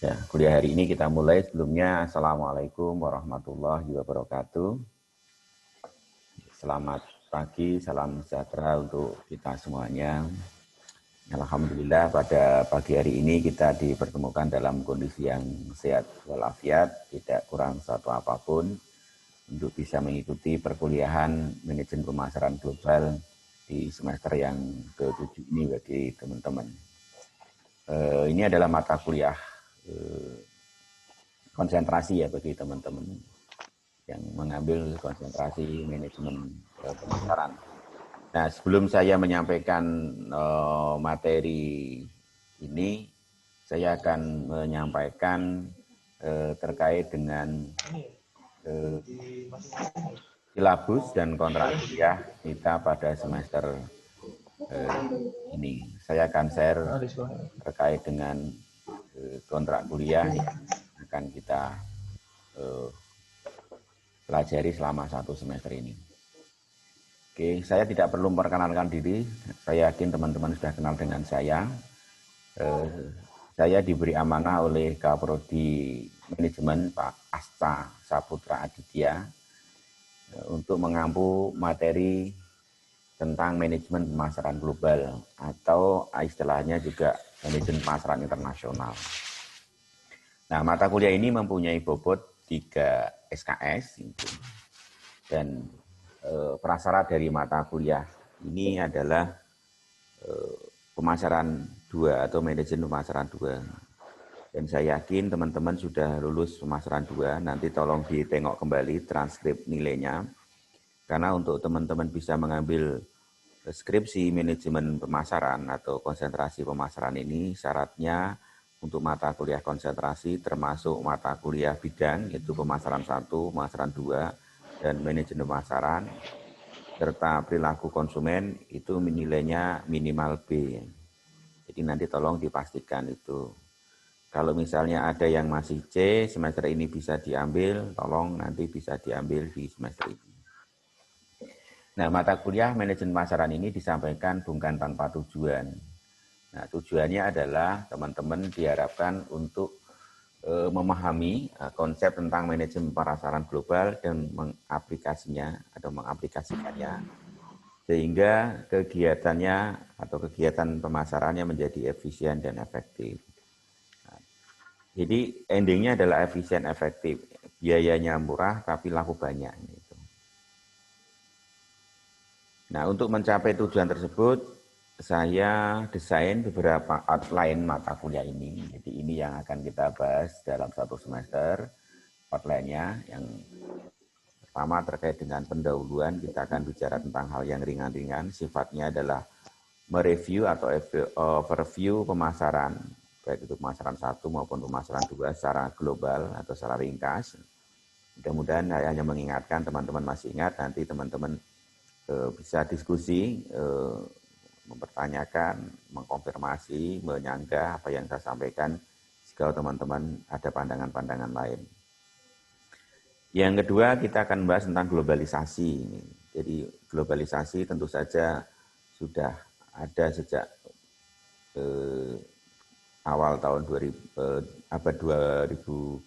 Ya, kuliah hari ini kita mulai. Sebelumnya, Assalamualaikum warahmatullahi wabarakatuh. Selamat pagi, salam sejahtera untuk kita semuanya. Alhamdulillah pada pagi hari ini kita dipertemukan dalam kondisi yang sehat walafiat, tidak kurang satu apapun, untuk bisa mengikuti perkuliahan manajemen pemasaran global di semester yang ke-7 ini bagi teman-teman. Ini adalah mata kuliah konsentrasi ya bagi teman-teman yang mengambil konsentrasi manajemen pemasaran. Nah, sebelum saya menyampaikan materi ini, saya akan menyampaikan terkait dengan silabus dan kontrak kuliah kita pada semester ini. Saya akan share terkait dengan kontrak kuliah yang akan kita pelajari selama satu semester ini. Oke, saya tidak perlu memperkenalkan diri. Saya yakin teman-teman sudah kenal dengan saya. Saya diberi amanah oleh Kaprodi Manajemen Pak Asta Saputra Aditya untuk mengampu materi tentang manajemen pemasaran global atau istilahnya juga manajemen pemasaran internasional. Nah, mata kuliah ini mempunyai bobot 3 SKS dan prasyarat dari mata kuliah ini adalah pemasaran 2 atau manajemen pemasaran 2. Dan saya yakin teman-teman sudah lulus pemasaran 2, nanti tolong ditengok kembali transkrip nilainya. Karena untuk teman-teman bisa mengambil skripsi manajemen pemasaran atau konsentrasi pemasaran ini, syaratnya untuk mata kuliah konsentrasi termasuk mata kuliah bidang, yaitu pemasaran 1, pemasaran 2, dan manajemen pemasaran, serta perilaku konsumen itu nilainya minimal B. Jadi nanti tolong dipastikan itu. Kalau misalnya ada yang masih C, semester ini bisa diambil, tolong nanti bisa diambil di semester ini. Nah, mata kuliah manajemen pemasaran ini disampaikan bukan tanpa tujuan. Nah, tujuannya adalah teman-teman diharapkan untuk memahami konsep tentang manajemen pemasaran global dan mengaplikasikannya sehingga kegiatannya atau kegiatan pemasarannya menjadi efisien dan efektif. Jadi endingnya adalah efisien efektif, biayanya murah tapi laku banyak. Gitu. Nah, untuk mencapai tujuan tersebut, saya desain beberapa outline mata kuliah ini. Jadi ini yang akan kita bahas dalam satu semester. Outline-nya yang pertama terkait dengan pendahuluan, kita akan bicara tentang hal yang ringan-ringan. Sifatnya adalah mereview atau overview pemasaran, baik itu pemasaran 1 maupun pemasaran 2 secara global atau secara ringkas. Mudah-mudahan saya hanya mengingatkan teman-teman masih ingat, nanti teman-teman bisa diskusi, mempertanyakan, mengkonfirmasi, menyanggah apa yang saya sampaikan jika teman-teman ada pandangan-pandangan lain. Yang kedua, kita akan bahas tentang globalisasi. Jadi globalisasi tentu saja sudah ada sejak awal tahun 2000, abad 21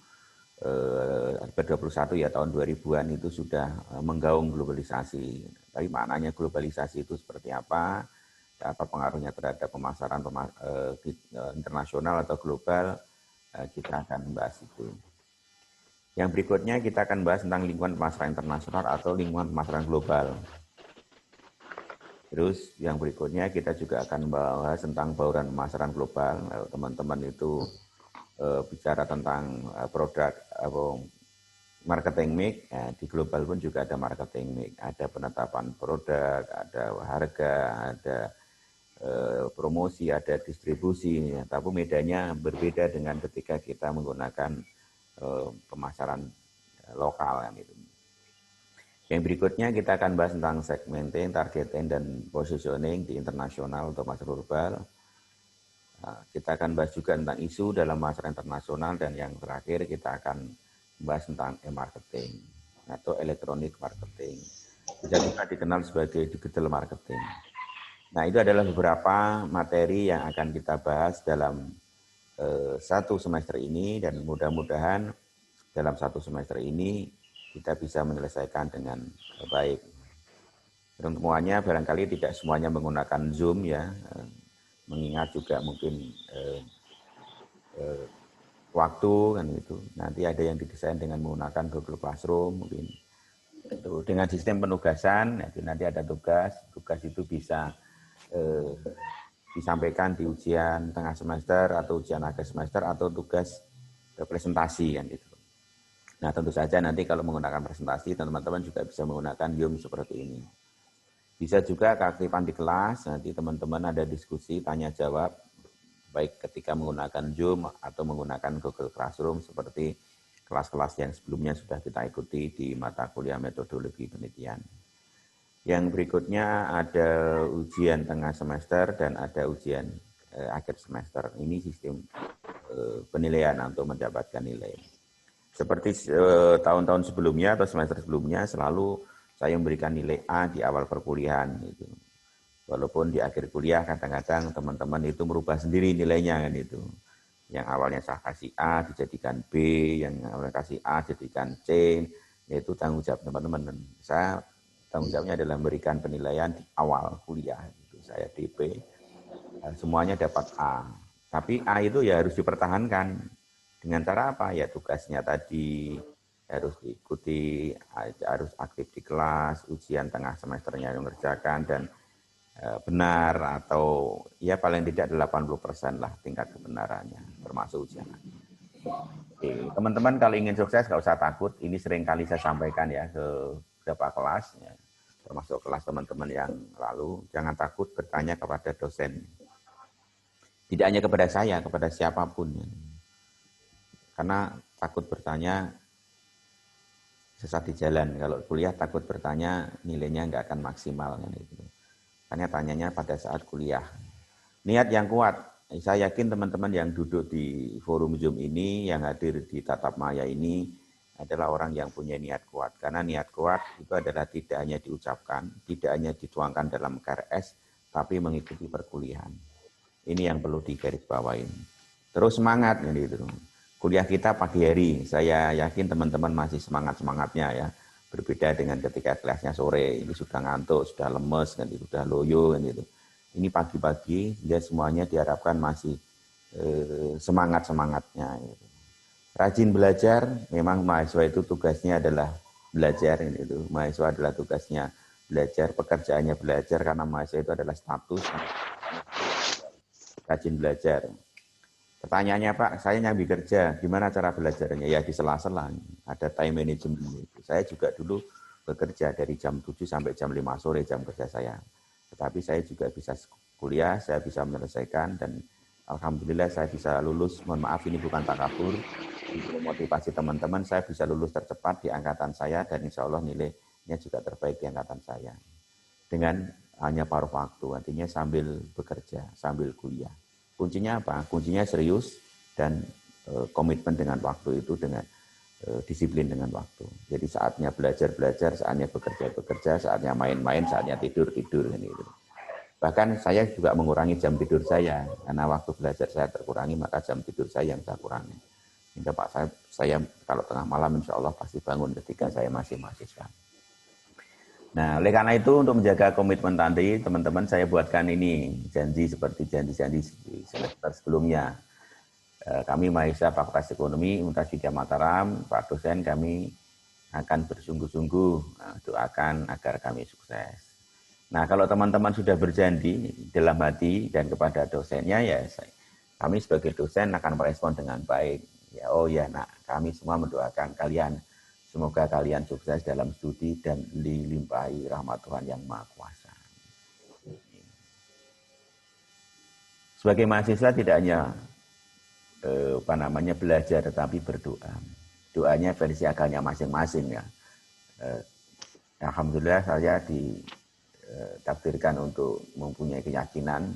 ya, tahun 2000-an itu sudah menggaung globalisasi. Tapi maknanya globalisasi itu seperti apa pengaruhnya terhadap pemasaran internasional atau global, kita akan bahas itu. Yang berikutnya kita akan bahas tentang lingkungan pemasaran internasional atau lingkungan pemasaran global. Terus yang berikutnya kita juga akan bahas tentang bauran pemasaran global. Teman-teman itu bicara tentang produk marketing mix, di global pun juga ada marketing mix, ada penetapan produk, ada harga, ada promosi, ada distribusi. Tapi bedanya berbeda dengan ketika kita menggunakan pemasaran lokal kan itu. Yang berikutnya kita akan bahas tentang segmenting, targeting, dan positioning di internasional atau pasar global. Kita akan bahas juga tentang isu dalam pasar internasional, dan yang terakhir kita akan bahas tentang e-marketing atau electronic marketing. Bisa juga dikenal sebagai digital marketing. Nah, itu adalah beberapa materi yang akan kita bahas dalam satu semester ini, dan mudah-mudahan dalam satu semester ini kita bisa menyelesaikan dengan baik. Semuanya barangkali tidak semuanya menggunakan Zoom ya, mengingat juga mungkin waktu kan itu. Nanti ada yang didesain dengan menggunakan Google Classroom mungkin. Itu dengan sistem penugasan, nanti ada tugas itu bisa disampaikan di ujian tengah semester atau ujian akhir semester atau tugas presentasi kan itu. Nah tentu saja nanti kalau menggunakan presentasi teman-teman juga bisa menggunakan Zoom seperti ini. Bisa juga keaktifan di kelas, nanti teman-teman ada diskusi tanya jawab baik ketika menggunakan Zoom atau menggunakan Google Classroom seperti kelas-kelas yang sebelumnya sudah kita ikuti di mata kuliah metodologi penelitian. Yang berikutnya ada ujian tengah semester dan ada ujian akhir semester. Ini sistem penilaian untuk mendapatkan nilai. Seperti tahun-tahun sebelumnya atau semester sebelumnya selalu saya memberikan nilai A di awal perkuliahan. Gitu. Walaupun di akhir kuliah kadang-kadang teman-teman itu merubah sendiri nilainya kan itu. Yang awalnya saya kasih A dijadikan B, yang awalnya kasih A dijadikan C, yaitu tanggung jawab teman-teman. Saya tanggung jawabnya adalah memberikan penilaian di awal kuliah. Gitu. Saya DP, semuanya dapat A. Tapi A itu ya harus dipertahankan. Dengan cara apa? Ya tugasnya tadi harus diikuti, harus aktif di kelas, ujian tengah semesternya mengerjakan, dan benar atau ya paling tidak 80% lah tingkat kebenarannya termasuk ujian. Oke, teman-teman kalau ingin sukses nggak usah takut, ini sering kali saya sampaikan ya ke beberapa kelas ya, termasuk kelas teman-teman yang lalu, jangan takut bertanya kepada dosen, tidak hanya kepada saya, kepada siapapun ya. Karena takut bertanya sesat di jalan, kalau kuliah takut bertanya nilainya nggak akan maksimal kan itu. Hanya tanyanya pada saat kuliah. Niat yang kuat. Saya yakin teman-teman yang duduk di forum Zoom ini, yang hadir di tatap maya ini, adalah orang yang punya niat kuat. Karena niat kuat itu adalah tidak hanya diucapkan, tidak hanya dituangkan dalam KRS, tapi mengikuti perkuliahan. Ini yang perlu digarisbawahi. Terus semangat. Gitu. Kuliah kita pagi hari, saya yakin teman-teman masih semangat-semangatnya ya. Berbeda dengan ketika kelasnya sore, ini sudah ngantuk, sudah lemes, kan, sudah loyo, kan, gitu. Ini pagi-pagi, ya semuanya diharapkan masih semangat-semangatnya. Gitu. Rajin belajar, memang mahasiswa itu tugasnya adalah belajar. Gitu. Mahasiswa adalah tugasnya belajar, pekerjaannya belajar, karena mahasiswa itu adalah status. Rajin belajar. Pertanyaannya Pak, saya nyambi kerja, gimana cara belajarnya? Ya di sela-sela, ada time management. Saya juga dulu bekerja dari jam 7 sampai jam 5 sore jam kerja saya. Tetapi saya juga bisa kuliah, saya bisa menyelesaikan, dan alhamdulillah saya bisa lulus. Mohon maaf ini bukan takabur, untuk memotivasi teman-teman, saya bisa lulus tercepat di angkatan saya, dan insya Allah nilainya juga terbaik di angkatan saya. Dengan hanya paruh waktu, artinya sambil bekerja, sambil kuliah. Kuncinya apa? Kuncinya serius dan komitmen dengan waktu itu, dengan disiplin dengan waktu. Jadi saatnya belajar, saatnya bekerja, saatnya main-main, saatnya tidur. Gitu. Bahkan saya juga mengurangi jam tidur saya, karena waktu belajar saya terkurangi, maka jam tidur saya yang saya kurangi. Hingga Pak saya kalau tengah malam insya Allah pasti bangun ketika saya masih mahasiswa. Nah, oleh karena itu untuk menjaga komitmen tadi, teman-teman saya buatkan ini janji seperti janji-janji semester sebelumnya. Kami mahasiswa Fakultas Ekonomi Universitas Mataram, Pak dosen, kami akan bersungguh-sungguh doakan agar kami sukses. Nah, kalau teman-teman sudah berjanji dalam hati dan kepada dosennya, ya kami sebagai dosen akan merespon dengan baik. Ya, oh ya nak, kami semua mendoakan kalian. Semoga kalian sukses dalam studi dan dilimpahi rahmat Tuhan yang Maha Kuasa. Sebagai mahasiswa tidak hanya belajar, tetapi berdoa. Doanya versi agamanya masing-masing ya. Alhamdulillah saya ditakdirkan untuk mempunyai keyakinan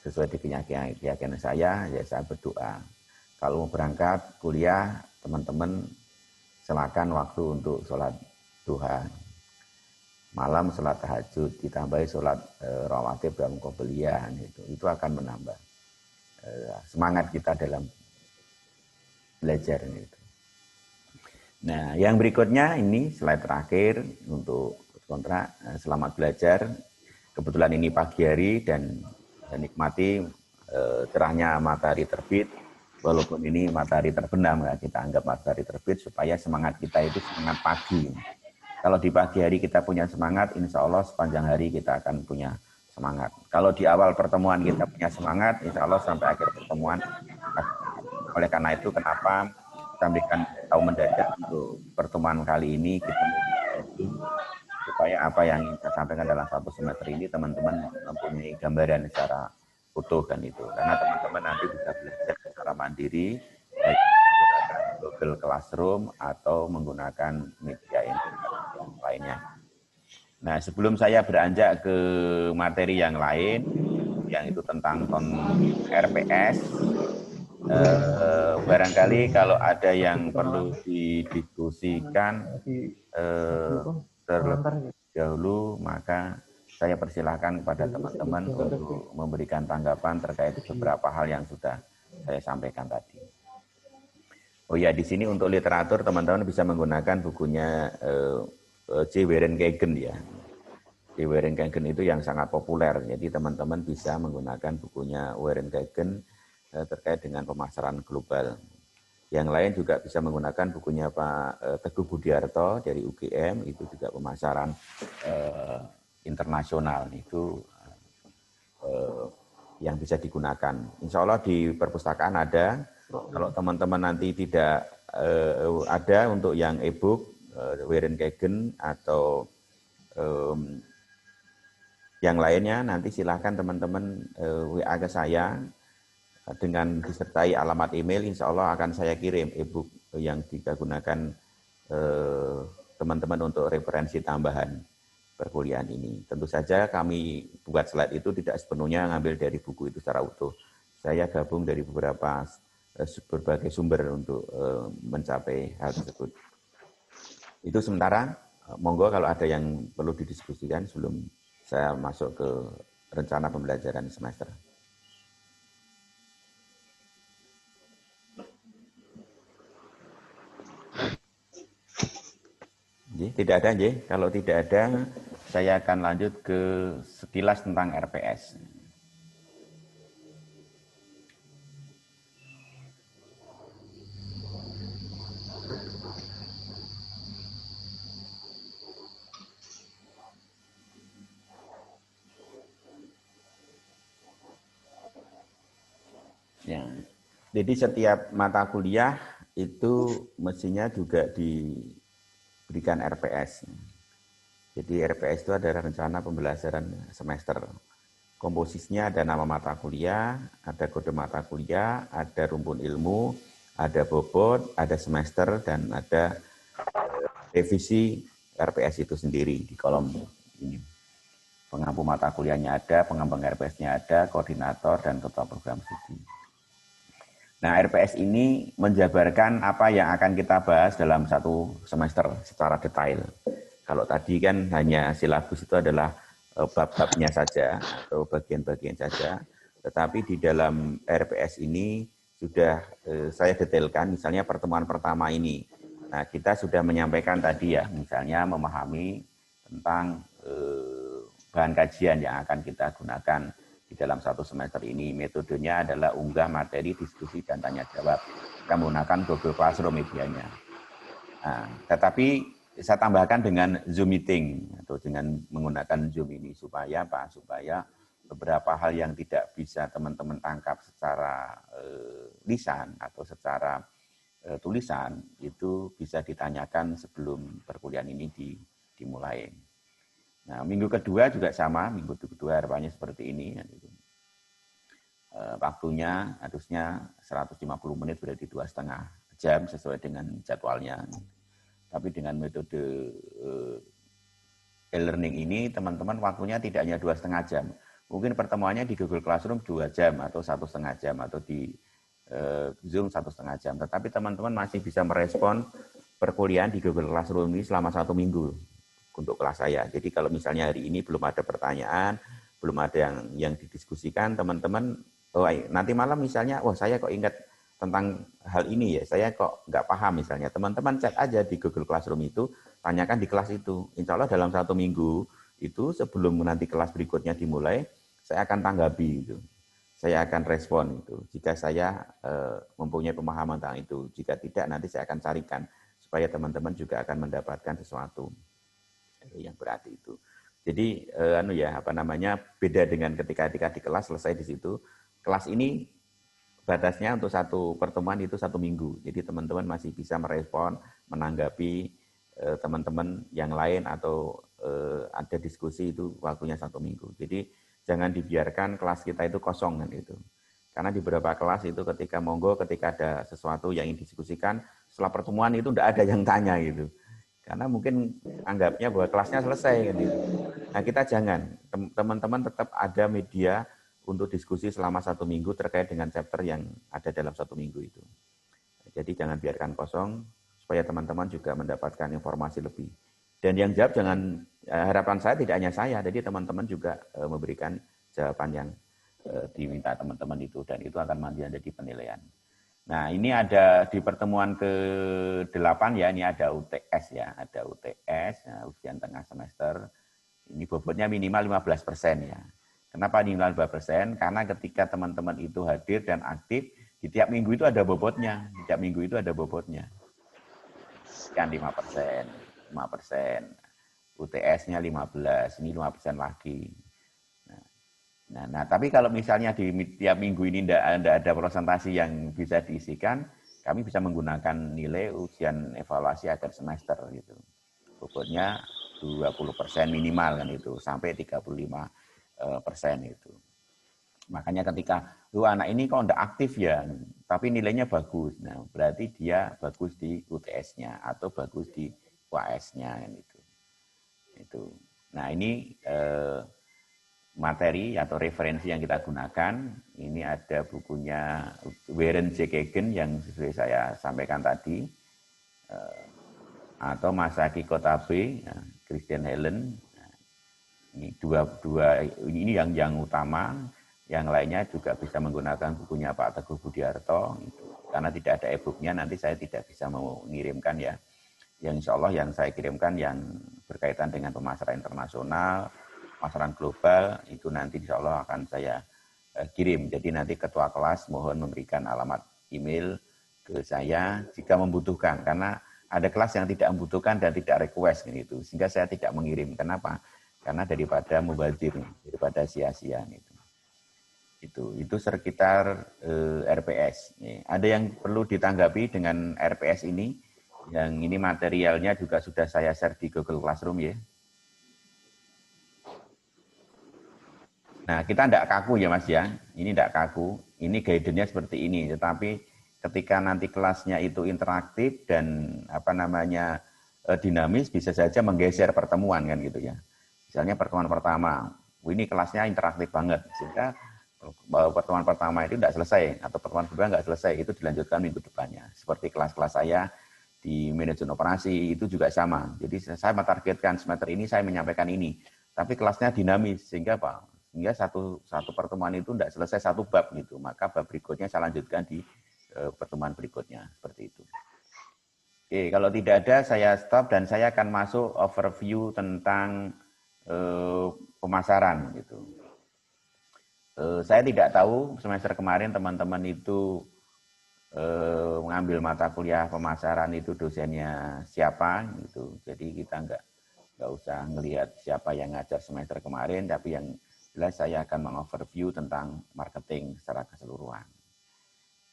sesuai dengan keyakinan saya, ya saya berdoa. Kalau mau berangkat kuliah, teman-teman silakan waktu untuk sholat duha, malam sholat tahajud, ditambahi sholat rawatib dan qobliyah, itu akan menambah. semangat kita dalam belajar gitu. Nah, yang berikutnya ini slide terakhir untuk kontrak selamat belajar. Kebetulan ini pagi hari dan nikmati cerahnya matahari terbit. Walaupun ini matahari terbenam, ya, kita anggap matahari terbit supaya semangat kita itu semangat pagi. Kalau di pagi hari kita punya semangat, insya Allah sepanjang hari kita akan punya semangat. Kalau di awal pertemuan kita punya semangat, insya Allah sampai akhir pertemuan. Oleh karena itu, kenapa kita berikan tahu mendadak untuk pertemuan kali ini, kita supaya apa yang saya sampaikan dalam satu semester ini teman-teman mempunyai gambaran secara utuh kan itu. Karena teman-teman nanti bisa belajar secara mandiri, baik menggunakan Google Classroom atau menggunakan media internet lainnya. Nah, sebelum saya beranjak ke materi yang lain, yang itu tentang RPS, barangkali kalau ada yang perlu didiskusikan terlebih dahulu, maka saya persilahkan kepada teman-teman untuk memberikan tanggapan terkait beberapa hal yang sudah saya sampaikan tadi. Oh ya, di sini untuk literatur teman-teman bisa menggunakan bukunya J. Warenkagen ya. J. Warenkagen itu yang sangat populer, jadi teman-teman bisa menggunakan bukunya Warenkagen terkait dengan pemasaran global. Yang lain juga bisa menggunakan bukunya Pak Teguh Budiarto dari UGM, itu juga pemasaran internasional, itu yang bisa digunakan. Insya Allah di perpustakaan ada, kalau teman-teman nanti tidak ada untuk yang e-book, Warenkagen atau yang lainnya, nanti silahkan teman-teman WA ke saya, dengan disertai alamat email, insya Allah akan saya kirim e-book yang digunakan teman-teman untuk referensi tambahan perkuliahan ini. Tentu saja kami buat slide itu tidak sepenuhnya ngambil dari buku itu secara utuh. Saya gabung dari berbagai sumber untuk mencapai hal tersebut. Itu sementara, monggo kalau ada yang perlu didiskusikan sebelum saya masuk ke rencana pembelajaran semester. Tidak ada, kalau tidak ada, saya akan lanjut ke sekilas tentang RPS. Ya. Jadi setiap mata kuliah itu mestinya juga diberikan RPS. Jadi RPS itu adalah rencana pembelajaran semester. Komposisinya ada nama mata kuliah, ada kode mata kuliah, ada rumpun ilmu, ada bobot, ada semester, dan ada revisi RPS itu sendiri di kolom ini. Pengampu mata kuliahnya ada, pengembang RPS-nya ada, koordinator, dan ketua program studi. Nah, RPS ini menjabarkan apa yang akan kita bahas dalam satu semester secara detail. Kalau tadi kan hanya silabus itu adalah bab-babnya saja atau bagian-bagian saja, tetapi di dalam RPS ini sudah saya detailkan, misalnya pertemuan pertama ini. Nah, kita sudah menyampaikan tadi ya, misalnya memahami tentang bahan kajian yang akan kita gunakan di dalam satu semester ini. Metodenya adalah unggah materi, diskusi, dan tanya jawab. Kita menggunakan Google Classroom medianya. Nah, tetapi saya tambahkan dengan Zoom meeting atau dengan menggunakan Zoom ini supaya apa? Supaya beberapa hal yang tidak bisa teman-teman tangkap secara lisan atau secara tulisan itu bisa ditanyakan sebelum perkuliahan ini dimulai. Nah, minggu kedua juga sama, minggu kedua harapannya seperti ini. Waktunya harusnya 150 menit berarti 2,5 jam sesuai dengan jadwalnya. Tapi dengan metode e-learning ini, teman-teman waktunya tidak hanya 2,5 jam. Mungkin pertemuannya di Google Classroom 2 jam atau 1,5 jam atau di Zoom 1,5 jam. Tetapi teman-teman masih bisa merespon perkuliahan di Google Classroom ini selama 1 minggu. Untuk kelas saya. Jadi kalau misalnya hari ini belum ada pertanyaan, belum ada yang didiskusikan, teman-teman bisa oh nanti malam misalnya, wah saya kok ingat tentang hal ini ya, saya kok nggak paham misalnya, teman-teman chat aja di Google Classroom itu, tanyakan di kelas itu. Insya Allah dalam 1 minggu itu sebelum nanti kelas berikutnya dimulai, saya akan tanggapi itu. Saya akan respon itu. Jika saya mempunyai pemahaman tentang itu, jika tidak nanti saya akan carikan supaya teman-teman juga akan mendapatkan sesuatu yang berarti itu. Jadi beda dengan ketika di kelas selesai di situ. Kelas ini batasnya untuk satu pertemuan itu 1 minggu. Jadi teman-teman masih bisa merespon, menanggapi teman-teman yang lain atau ada diskusi itu waktunya 1 minggu. Jadi jangan dibiarkan kelas kita itu kosong kan itu. Karena di beberapa kelas itu ketika ada sesuatu yang ingin didiskusikan, setelah pertemuan itu tidak ada yang tanya gitu. Karena mungkin anggapnya bahwa kelasnya selesai kan gitu. Nah kita jangan, teman-teman tetap ada media untuk diskusi selama 1 minggu terkait dengan chapter yang ada dalam 1 minggu itu. Jadi jangan biarkan kosong supaya teman-teman juga mendapatkan informasi lebih. Dan yang jawab jangan, harapan saya tidak hanya saya, jadi teman-teman juga memberikan jawaban yang diminta teman-teman itu, dan itu akan menjadi penilaian. Nah ini ada di pertemuan ke-8 ya, ini ada UTS ya, ada UTS, ujian tengah semester. Ini bobotnya minimal 15% ya. Kenapa minimal 15%? Karena ketika teman-teman itu hadir dan aktif, di tiap minggu itu ada bobotnya. Di tiap minggu itu ada bobotnya. Sekian 5%, 5%. UTS-nya 15, ini 5% lagi. Nah, tapi kalau misalnya di tiap minggu ini tidak ada presentasi yang bisa diisikan, kami bisa menggunakan nilai ujian evaluasi akhir semester gitu. Bobotnya 20% minimal kan itu, sampai 35% itu. Makanya ketika anak ini kok tidak aktif ya, tapi nilainya bagus. Nah, berarti dia bagus di UTS-nya atau bagus di UAS-nya kan itu. Itu. Nah, ini materi atau referensi yang kita gunakan. Ini ada bukunya Warren J. Kagan yang sesuai saya sampaikan tadi, atau Masaki Kotabe, Christian Helen. Ini dua ini yang utama. Yang lainnya juga bisa menggunakan bukunya Pak Teguh Budiarto. Karena tidak ada e-booknya, nanti saya tidak bisa mengirimkan ya. Yang insya Allah yang saya kirimkan yang berkaitan dengan pemasaran internasional, pemasaran global, itu nanti insya Allah akan saya kirim. Jadi nanti ketua kelas mohon memberikan alamat email ke saya jika membutuhkan. Karena ada kelas yang tidak membutuhkan dan tidak request gitu. Sehingga saya tidak mengirim. Kenapa? Karena daripada mubazir, daripada sia-sia gitu. Itu sekitar RPS. Ada yang perlu ditanggapi dengan RPS ini? Yang ini materialnya juga sudah saya share di Google Classroom ya. Nah, kita tidak kaku ya Mas ya. Ini tidak kaku. Ini guidance-nya seperti ini. Tetapi ketika nanti kelasnya itu interaktif dan dinamis, bisa saja menggeser pertemuan kan gitu ya. Misalnya pertemuan pertama, ini kelasnya interaktif banget, sehingga pertemuan pertama itu tidak selesai atau pertemuan kedua nggak selesai, itu dilanjutkan minggu depannya. Seperti kelas-kelas saya di manajemen operasi itu juga sama. Jadi saya mentargetkan semester ini saya menyampaikan ini, tapi kelasnya dinamis sehingga sehingga satu pertemuan itu tidak selesai satu bab gitu, maka bab berikutnya saya lanjutkan di pertemuan berikutnya seperti itu. Oke, kalau tidak ada saya stop dan saya akan masuk overview tentang pemasaran gitu. Saya tidak tahu semester kemarin teman-teman itu mengambil mata kuliah pemasaran itu dosennya siapa gitu. Jadi kita nggak usah ngelihat siapa yang ngajar semester kemarin, tapi yang jelas saya akan mengoverview tentang marketing secara keseluruhan.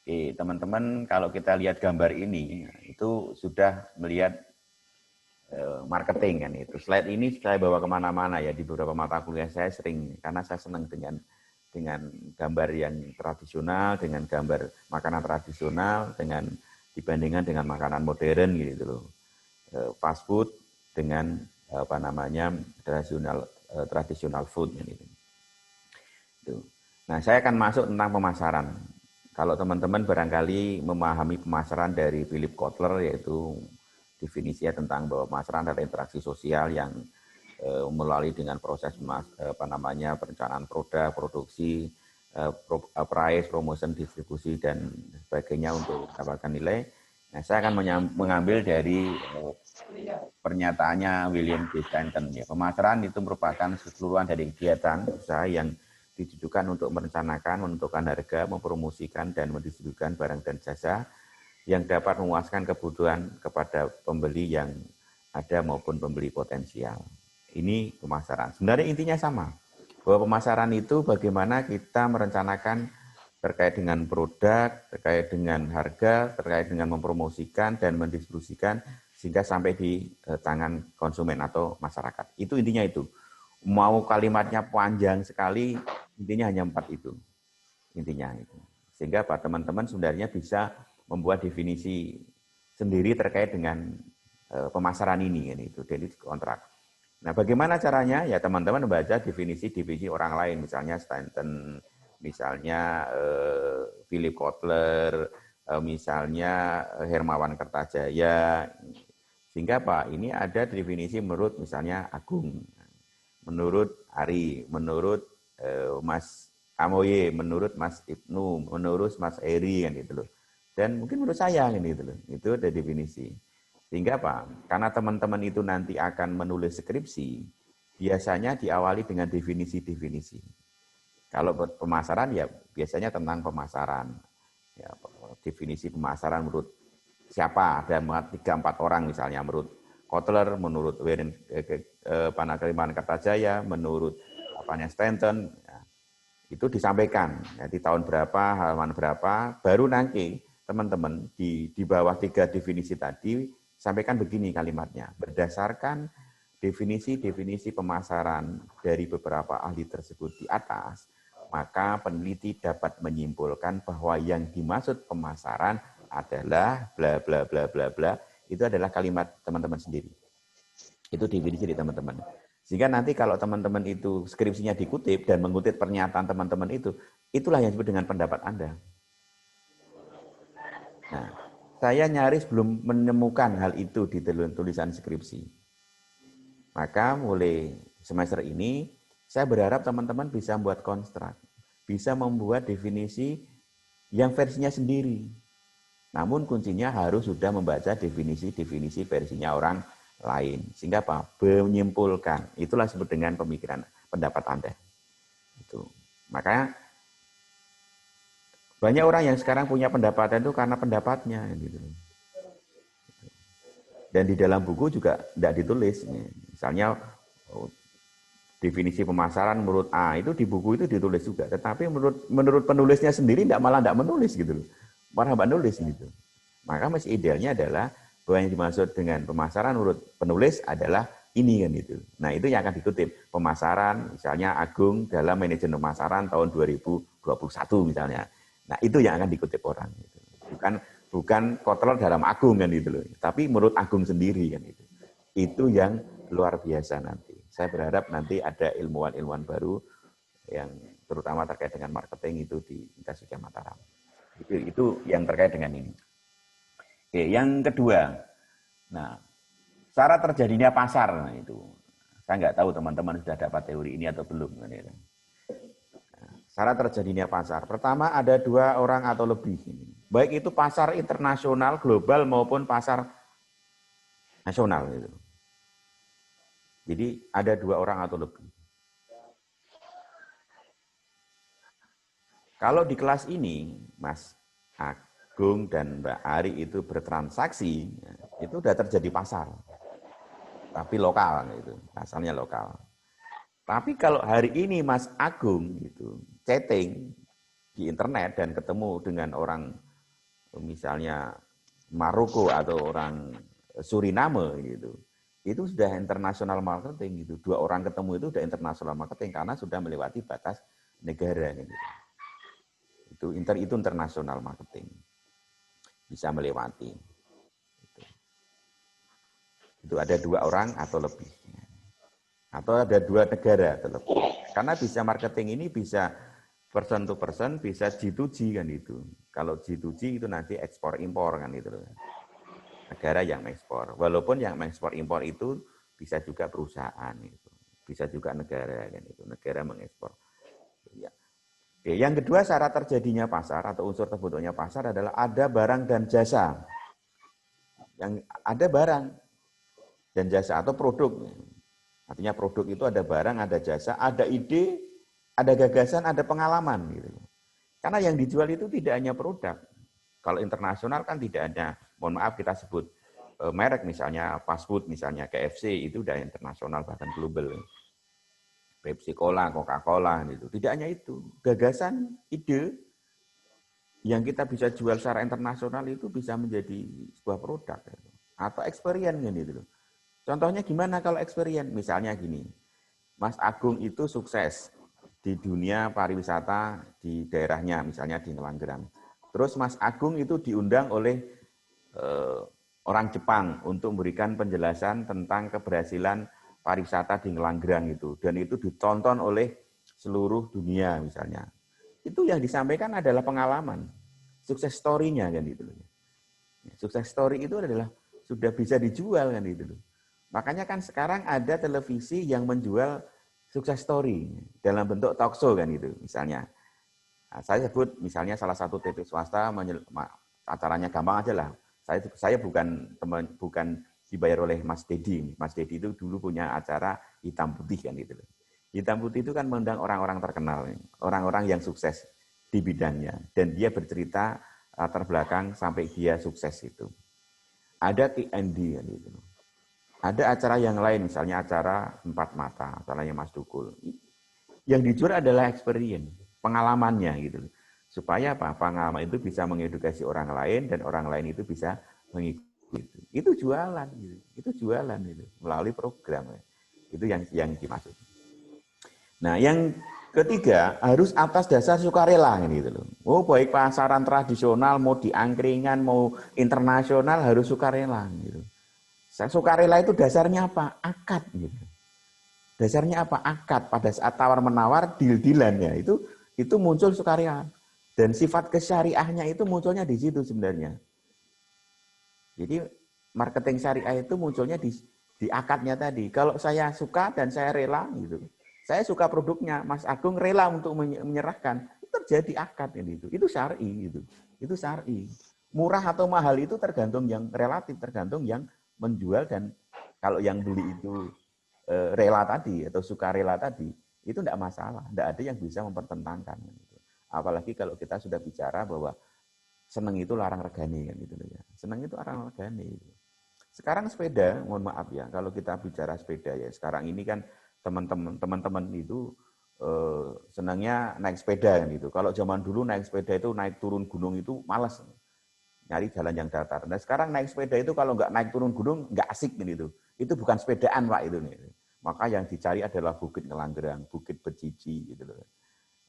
Oke, teman-teman kalau kita lihat gambar ini itu sudah melihat marketing kan itu. Slide ini saya bawa kemana-mana ya, di beberapa mata kuliah saya sering, karena saya senang dengan gambar yang tradisional, dengan gambar makanan tradisional, dengan dibandingkan dengan makanan modern gitu loh. Fast food dengan tradisional food gitu. Nah, saya akan masuk tentang pemasaran. Kalau teman-teman barangkali memahami pemasaran dari Philip Kotler, yaitu definisinya tentang bahwa pemasaran adalah interaksi sosial yang melalui dengan proses perencanaan produk, produksi, price, promotion, distribusi dan sebagainya untuk mendapatkan nilai. Nah, saya akan mengambil dari pernyataannya William J. Stanton. Ya, pemasaran itu merupakan keseluruhan dari kegiatan usaha yang ditujukan untuk merencanakan, menentukan harga, mempromosikan, dan mendistribusikan barang dan jasa yang dapat memuaskan kebutuhan kepada pembeli yang ada maupun pembeli potensial. Ini pemasaran. Sebenarnya intinya sama, bahwa pemasaran itu bagaimana kita merencanakan terkait dengan produk, terkait dengan harga, terkait dengan mempromosikan dan mendistribusikan sehingga sampai di tangan konsumen atau masyarakat. Itu intinya itu. Mau kalimatnya panjang sekali, intinya hanya 4 itu. Intinya itu. Sehingga Pak teman-teman sebenarnya bisa membuat definisi sendiri terkait dengan pemasaran ini, itu daily kontrak. Nah, bagaimana caranya? Ya teman-teman membaca definisi-definisi orang lain, misalnya Stanton, misalnya Philip Kotler, misalnya Hermawan Kertajaya. Sehingga Pak, ini ada definisi menurut misalnya Agung, menurut Ari, menurut Mas Amoye, menurut Mas Ibnu, menurut Mas Eri kan gitu loh. Dan mungkin menurut saya kan gitu loh. Itu ada definisi. Sehingga Pak, karena teman-teman itu nanti akan menulis skripsi, biasanya diawali dengan definisi-definisi. Kalau pemasaran ya biasanya tentang pemasaran. Ya, definisi pemasaran menurut siapa? Ada 3-4 orang misalnya menurut Kotler, menurut Panakriman Kertajaya, menurut Stanton. Ya, itu disampaikan ya, di tahun berapa, halaman berapa, baru nanti teman-teman di bawah 3 definisi tadi sampaikan begini kalimatnya. Berdasarkan definisi-definisi pemasaran dari beberapa ahli tersebut di atas, maka peneliti dapat menyimpulkan bahwa yang dimaksud pemasaran adalah bla bla bla bla bla. Itu adalah kalimat teman-teman sendiri. Itu definisi dari teman-teman. Sehingga nanti kalau teman-teman itu skripsinya dikutip dan mengutip pernyataan teman-teman itu, itulah yang disebut dengan pendapat Anda. Nah, saya nyaris belum menemukan hal itu di tulisan skripsi. Maka mulai semester ini, saya berharap teman-teman bisa membuat konstruk, bisa membuat definisi yang versinya sendiri. Namun kuncinya harus sudah membaca definisi-definisi versinya orang lain. Sehingga apa? Menyimpulkan. Itulah disebut dengan pemikiran pendapat Anda. Itu. Makanya banyak orang yang sekarang punya pendapat itu karena pendapatnya. Gitu. Dan di dalam buku juga tidak ditulis. Misalnya definisi pemasaran menurut A itu di buku itu ditulis juga. Tetapi menurut penulisnya sendiri malah tidak menulis gitu. Malah tidak menulis gitu. Maka masih idealnya adalah bahwa yang dimaksud dengan pemasaran menurut penulis adalah ini kan itu. Nah itu yang akan dikutip pemasaran misalnya Agung dalam manajemen pemasaran tahun 2021 misalnya. Nah itu yang akan dikutip orang. Gitu. Bukan Kotler dalam Agung kan itu loh. Tapi menurut Agung sendiri kan itu. Itu yang luar biasa nanti. Saya berharap nanti ada ilmuwan-ilmuwan baru yang terutama terkait dengan marketing itu di Universitas Mataram. Itu yang terkait dengan ini. Oke, yang kedua, nah cara terjadinya pasar nah itu, saya nggak tahu teman-teman sudah dapat teori ini atau belum. Nah, cara terjadinya pasar, pertama ada 2 orang atau lebih, baik itu pasar internasional, global maupun pasar nasional itu. Jadi ada 2 orang atau lebih. Kalau di kelas ini, Mas Agung dan Mbak Ari itu bertransaksi, itu sudah terjadi pasar. Tapi lokal gitu, asalnya lokal. Tapi kalau hari ini Mas Agung gitu, chatting di internet dan ketemu dengan orang misalnya Maroko atau orang Suriname gitu, itu sudah internasional marketing gitu. 2 orang ketemu itu sudah internasional marketing karena sudah melewati batas negara gitu. Itu internasional marketing. Bisa melewati. Itu ada 2 orang atau lebih. Atau ada 2 negara atau lebih. Karena bisa marketing ini bisa person to person, bisa G2G kan itu. Kalau G2G itu nanti ekspor impor kan itu. Negara yang mengekspor. Walaupun yang mengekspor impor itu bisa juga perusahaan itu. Bisa juga negara kan itu. Negara mengekspor. Ya. Oke, yang kedua syarat terjadinya pasar atau unsur terbentuknya pasar adalah ada barang dan jasa. Yang ada barang dan jasa atau produk. Artinya produk itu ada barang, ada jasa, ada ide, ada gagasan, ada pengalaman gitu. Karena yang dijual itu tidak hanya produk. Kalau internasional kan tidak ada, mohon maaf kita sebut merek misalnya fast food misalnya KFC itu udah internasional bahkan global. Pepsi Cola, Coca-Cola gitu. Tidak hanya itu, gagasan, ide yang kita bisa jual secara internasional itu bisa menjadi sebuah produk gitu. Atau experience gitu. Contohnya gimana kalau experience? Misalnya gini, Mas Agung itu sukses di dunia pariwisata di daerahnya, misalnya di Ngelanggeran. Terus Mas Agung itu diundang oleh orang Jepang untuk memberikan penjelasan tentang keberhasilan pariwisata di Ngelanggeran itu. Dan itu ditonton oleh seluruh dunia misalnya. Itu yang disampaikan adalah pengalaman, sukses story-nya kan gitu. Sukses story itu adalah sudah bisa dijual kan gitu. Makanya kan sekarang ada televisi yang menjual sukses story dalam bentuk talk show kan gitu misalnya. Nah, saya sebut misalnya salah satu TV swasta acaranya gampang aja lah. Saya bukan dibayar oleh Mas Dedi. Mas Dedi itu dulu punya acara Hitam Putih kan gitu. Hitam Putih itu kan mengundang orang-orang terkenal, orang-orang yang sukses di bidangnya dan dia bercerita latar belakang sampai dia sukses itu. Ada T&D kan gitu. Ada acara yang lain, misalnya acara Empat Mata, acaranya Mas Dukul. Yang dijual adalah experience, pengalamannya gitu. Supaya apa? Pengalaman itu bisa mengedukasi orang lain dan orang lain itu bisa mengikuti. Itu jualan gitu. Itu jualan gitu melalui program. Itu yang dimaksud. Nah, yang ketiga harus atas dasar sukarela gitu loh. Oh, baik pasaran tradisional mau di angkringan mau internasional harus sukarela gitu. Sukarela itu dasarnya apa? Akad gitu. Dasarnya apa? Akad. Pada saat tawar-menawar, deal-dealannya itu muncul sukarela. Dan sifat kesyariahnya itu munculnya di situ sebenarnya. Jadi marketing syariah itu munculnya di akadnya tadi. Kalau saya suka dan saya rela gitu. Saya suka produknya, Mas Agung rela untuk menyerahkan. Itu terjadi akad gitu. Itu syar'i gitu. Itu syar'i. Murah atau mahal itu tergantung yang relatif, tergantung yang menjual dan kalau yang beli itu rela tadi atau suka rela tadi itu tidak masalah, tidak ada yang bisa mempertentangkan. Apalagi kalau kita sudah bicara bahwa seneng itu larang regani kan gitu ya. Seneng itu larang regani. Sekarang sepeda, mohon maaf ya, kalau kita bicara sepeda ya, sekarang ini kan teman-teman itu senangnya naik sepeda kan gitu. Kalau zaman dulu naik sepeda itu naik turun gunung itu malas. Nyari jalan yang datar. Nah sekarang naik sepeda itu kalau nggak naik turun gunung nggak asik gitu. Itu bukan sepedaan Pak itu nih. Maka yang dicari adalah Bukit Ngelanggeran, Bukit Becici gitu loh.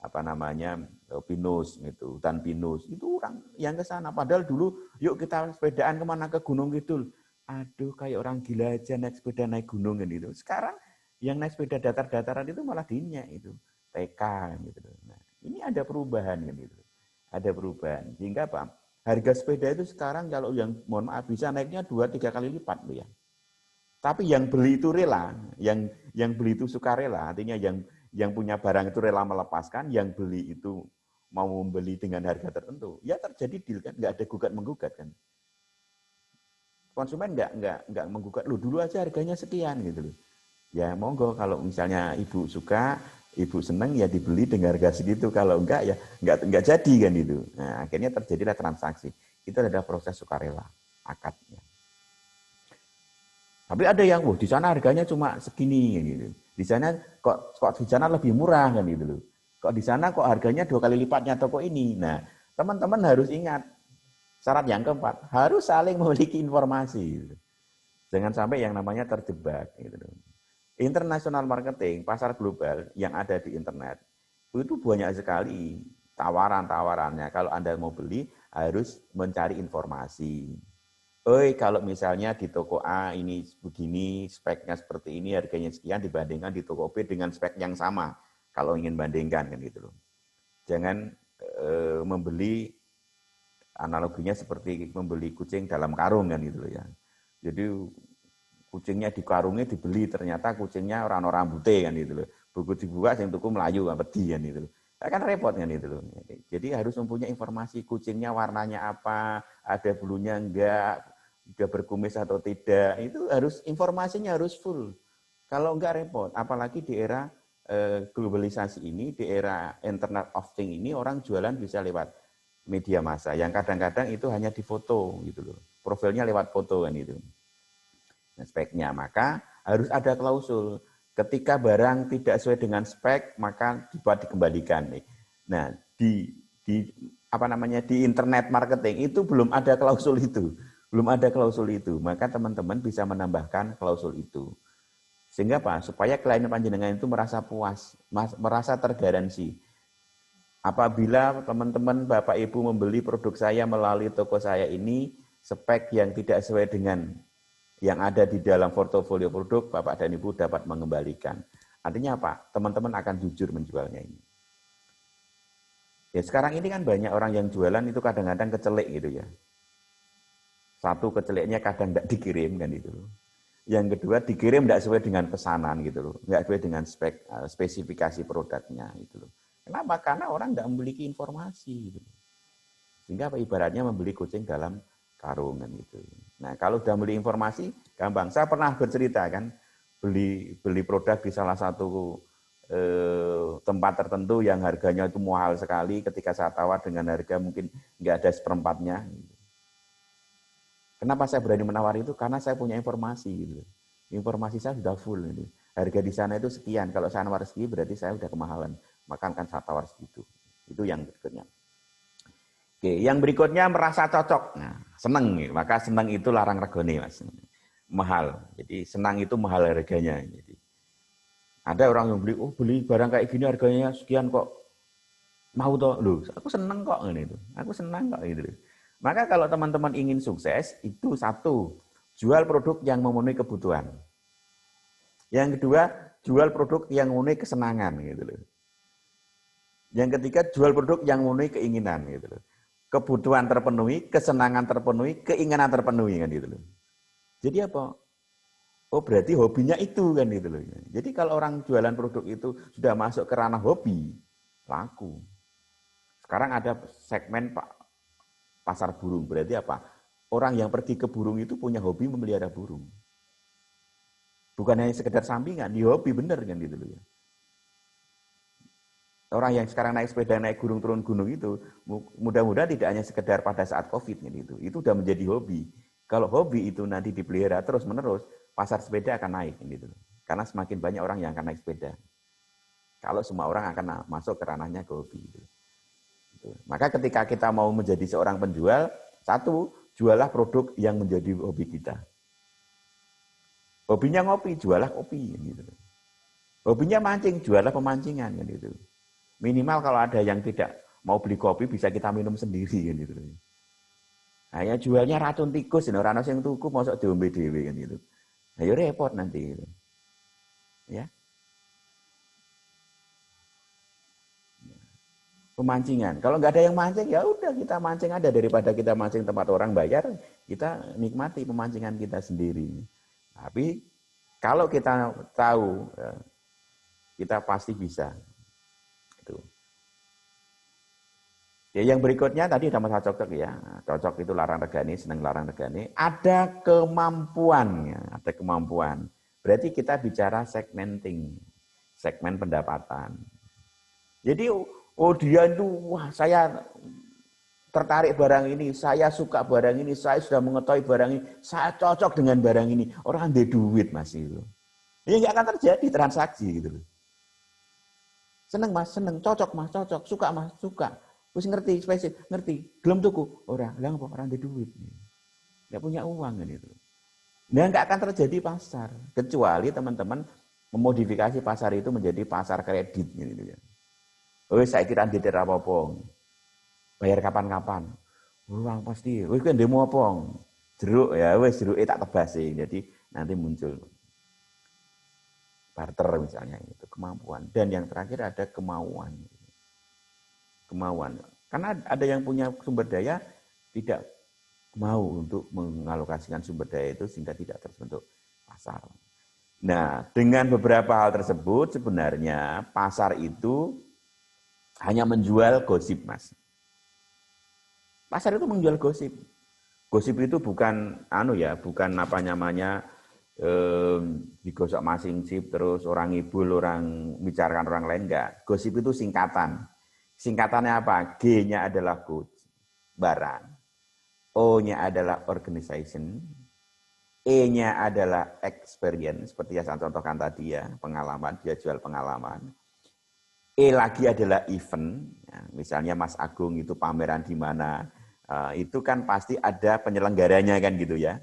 Apa namanya pinus gitu, hutan pinus. Itu orang yang ke sana. Padahal dulu yuk kita sepedaan kemana ke Gunung Kidul. Aduh kayak orang gila aja naik sepeda naik gunung kan gitu. Sekarang yang naik sepeda datar-dataran itu malah dinyak itu. TK gitu. Nah, ini ada perubahan kan gitu. Ada perubahan. Sehingga apa? Harga sepeda itu sekarang kalau yang mohon maaf bisa naiknya 2-3 kali lipat loh ya. Tapi yang beli itu rela, yang beli itu sukarela, artinya yang punya barang itu rela melepaskan, yang beli itu mau membeli dengan harga tertentu, ya terjadi deal kan, nggak ada gugat-menggugat kan. Konsumen nggak menggugat, loh dulu aja harganya sekian gitu loh. Ya monggo kalau misalnya ibu suka, ibu seneng ya dibeli dengan harga segitu, kalau enggak ya enggak jadi kan itu. Nah, akhirnya terjadilah transaksi. Itu adalah proses sukarela, akadnya. Tapi ada yang, wah di sana harganya cuma segini gitu. Di sana kok di sana lebih murah kan gitu loh. Kok di sana kok harganya 2 kali lipatnya toko ini. Nah, teman-teman harus ingat syarat yang keempat, harus saling memiliki informasi gitu. Jangan sampai yang namanya terjebak gitu loh. International marketing, pasar global yang ada di internet, itu banyak sekali tawaran-tawarannya. Kalau Anda mau beli, harus mencari informasi. Kalau misalnya di toko A ini begini, speknya seperti ini, harganya sekian dibandingkan di toko B dengan spek yang sama. Kalau ingin bandingkan kan gitu loh. Jangan membeli analoginya seperti membeli kucing dalam karung kan gitu loh ya. Jadi kucingnya dikarungi dibeli ternyata kucingnya orang-orang rambute kan gitu loh. Buku dibuka sing tuku melayu kan wedi kan gitu loh. Kan repot kan itu loh. Jadi harus mempunyai informasi kucingnya warnanya apa, ada bulunya enggak, sudah berkumis atau tidak. Itu harus informasinya harus full. Kalau enggak repot, apalagi di era globalisasi ini, di era Internet of Things ini orang jualan bisa lewat media massa yang kadang-kadang itu hanya difoto gitu loh. Profilnya lewat foto kan itu. Nah, speknya, maka harus ada klausul. Ketika barang tidak sesuai dengan spek, maka dibuat dikembalikan nih. Nah, di apa namanya di internet marketing itu belum ada klausul itu. Belum ada klausul itu. Maka teman-teman bisa menambahkan klausul itu. Sehingga apa? Supaya klien panjenengan itu merasa puas, merasa tergaransi. Apabila teman-teman Bapak Ibu membeli produk saya melalui toko saya ini, spek yang tidak sesuai dengan yang ada di dalam portofolio produk, Bapak dan Ibu dapat mengembalikan. Artinya apa? Teman-teman akan jujur menjualnya ini. Ya sekarang ini kan banyak orang yang jualan itu kadang-kadang kecelik gitu ya. Satu keceleknya kadang tidak dikirim kan itu. Yang kedua dikirim tidak sesuai dengan pesanan gitu loh. Tidak sesuai dengan spesifikasi produknya gitu loh. Kenapa? Karena orang tidak memiliki informasi gitu. Sehingga apa ibaratnya membeli kucing dalam karung kan gitu. Nah, kalau sudah beli informasi gampang. Saya pernah bercerita kan beli produk di salah satu tempat tertentu yang harganya itu mahal sekali. Ketika saya tawar dengan harga mungkin nggak ada seperempatnya. Kenapa saya berani menawar itu? Karena saya punya informasi gitu. Informasi saya sudah full gitu. Harga di sana itu sekian. Kalau saya nawar segitu berarti saya sudah kemahalan. Maka akan saya tawar segitu. Itu yang berikutnya. Oke, yang berikutnya merasa cocok. Nah, seneng, maka seneng itu larang regane, Mas. Mahal. Jadi senang itu mahal harganya. Jadi ada orang yang beli barang kayak gini harganya sekian kok. Mau toh, loh, aku seneng kok ini itu. Aku senang kok gitu. Maka kalau teman-teman ingin sukses, itu satu, jual produk yang memenuhi kebutuhan. Yang kedua, jual produk yang memenuhi kesenangan gitu loh. Yang ketiga, jual produk yang memenuhi keinginan gitu loh. Kebutuhan terpenuhi, kesenangan terpenuhi, keinginan terpenuhi kan gitu loh. Jadi apa? Oh berarti hobinya itu kan gitu loh. Jadi kalau orang jualan produk itu sudah masuk ke ranah hobi, laku. Sekarang ada segmen pasar burung. Berarti apa? Orang yang pergi ke burung itu punya hobi memelihara burung. Bukan hanya sekedar sampingan, di hobi bener kan gitu loh ya. Orang yang sekarang naik sepeda, naik gunung, turun gunung itu, mudah-mudahan tidak hanya sekedar pada saat COVID gitu. Itu udah menjadi hobi. Kalau hobi itu nanti dipelihara terus-menerus, pasar sepeda akan naik gitu. Karena semakin banyak orang yang akan naik sepeda. Kalau semua orang akan masuk ke ranahnya ke hobi. Gitu. Maka ketika kita mau menjadi seorang penjual, satu, jualah produk yang menjadi hobi kita. Hobinya ngopi, jualah kopi. Gitu. Hobinya mancing, jualah pemancingan. Gitu. Minimal kalau ada yang tidak mau beli kopi bisa kita minum sendiri kan gitu. Nah, ya jualnya racun tikus, orang yang tuku masuk diombe dhewe kan gitu. Nah, ya repot nanti gitu. Ya. Pemancingan. Kalau nggak ada yang mancing ya udah kita mancing ada daripada kita mancing tempat orang bayar, kita nikmati pemancingan kita sendiri. Tapi kalau kita tahu kita pasti bisa. Itu. Ya, yang berikutnya tadi ada masalah cocok ya. Cocok itu larang regani, senang larang regani. Ada kemampuan, ya. Ada kemampuan. Berarti kita bicara segmenting, segmen pendapatan. Jadi, oh dia itu, wah saya tertarik barang ini, saya suka barang ini, saya sudah mengetahui barang ini, saya cocok dengan barang ini. Orang ada duit mas itu. Ya nggak akan terjadi transaksi gitu loh. Seneng mas, seneng, cocok mas, cocok, suka mas, suka. Terus ngerti, spesifik, ngerti. Belum tuku. Orang apa? Orang ada duit. Nggak punya uang kan itu. Nah, nggak akan terjadi pasar. Kecuali teman-teman memodifikasi pasar itu menjadi pasar kredit. Gitu ya. Oh, saya kira tidak apa-apa. Bayar kapan-kapan. Uang pasti. Oh, kan demo apa? Jeruk ya, wes jeruk tak tebasi. Jadi nanti muncul barter misalnya itu kemampuan. Dan yang terakhir ada kemauan. Kemauan. Karena ada yang punya sumber daya tidak mau untuk mengalokasikan sumber daya itu sehingga tidak terbentuk pasar. Nah, dengan beberapa hal tersebut sebenarnya pasar itu hanya menjual gosip, Mas. Pasar itu menjual gosip. Gosip itu bukan bukan apa namanya digosok masing sip terus orang ngibul, orang bicarakan orang lain, enggak. Gosip itu singkatan. Singkatannya apa? G-nya adalah goods, barang. O-nya adalah organization. E-nya adalah experience, seperti yang saya contohkan tadi ya, pengalaman, dia jual pengalaman. E lagi adalah event, ya, misalnya Mas Agung itu pameran di mana, itu kan pasti ada penyelenggaranya kan gitu ya.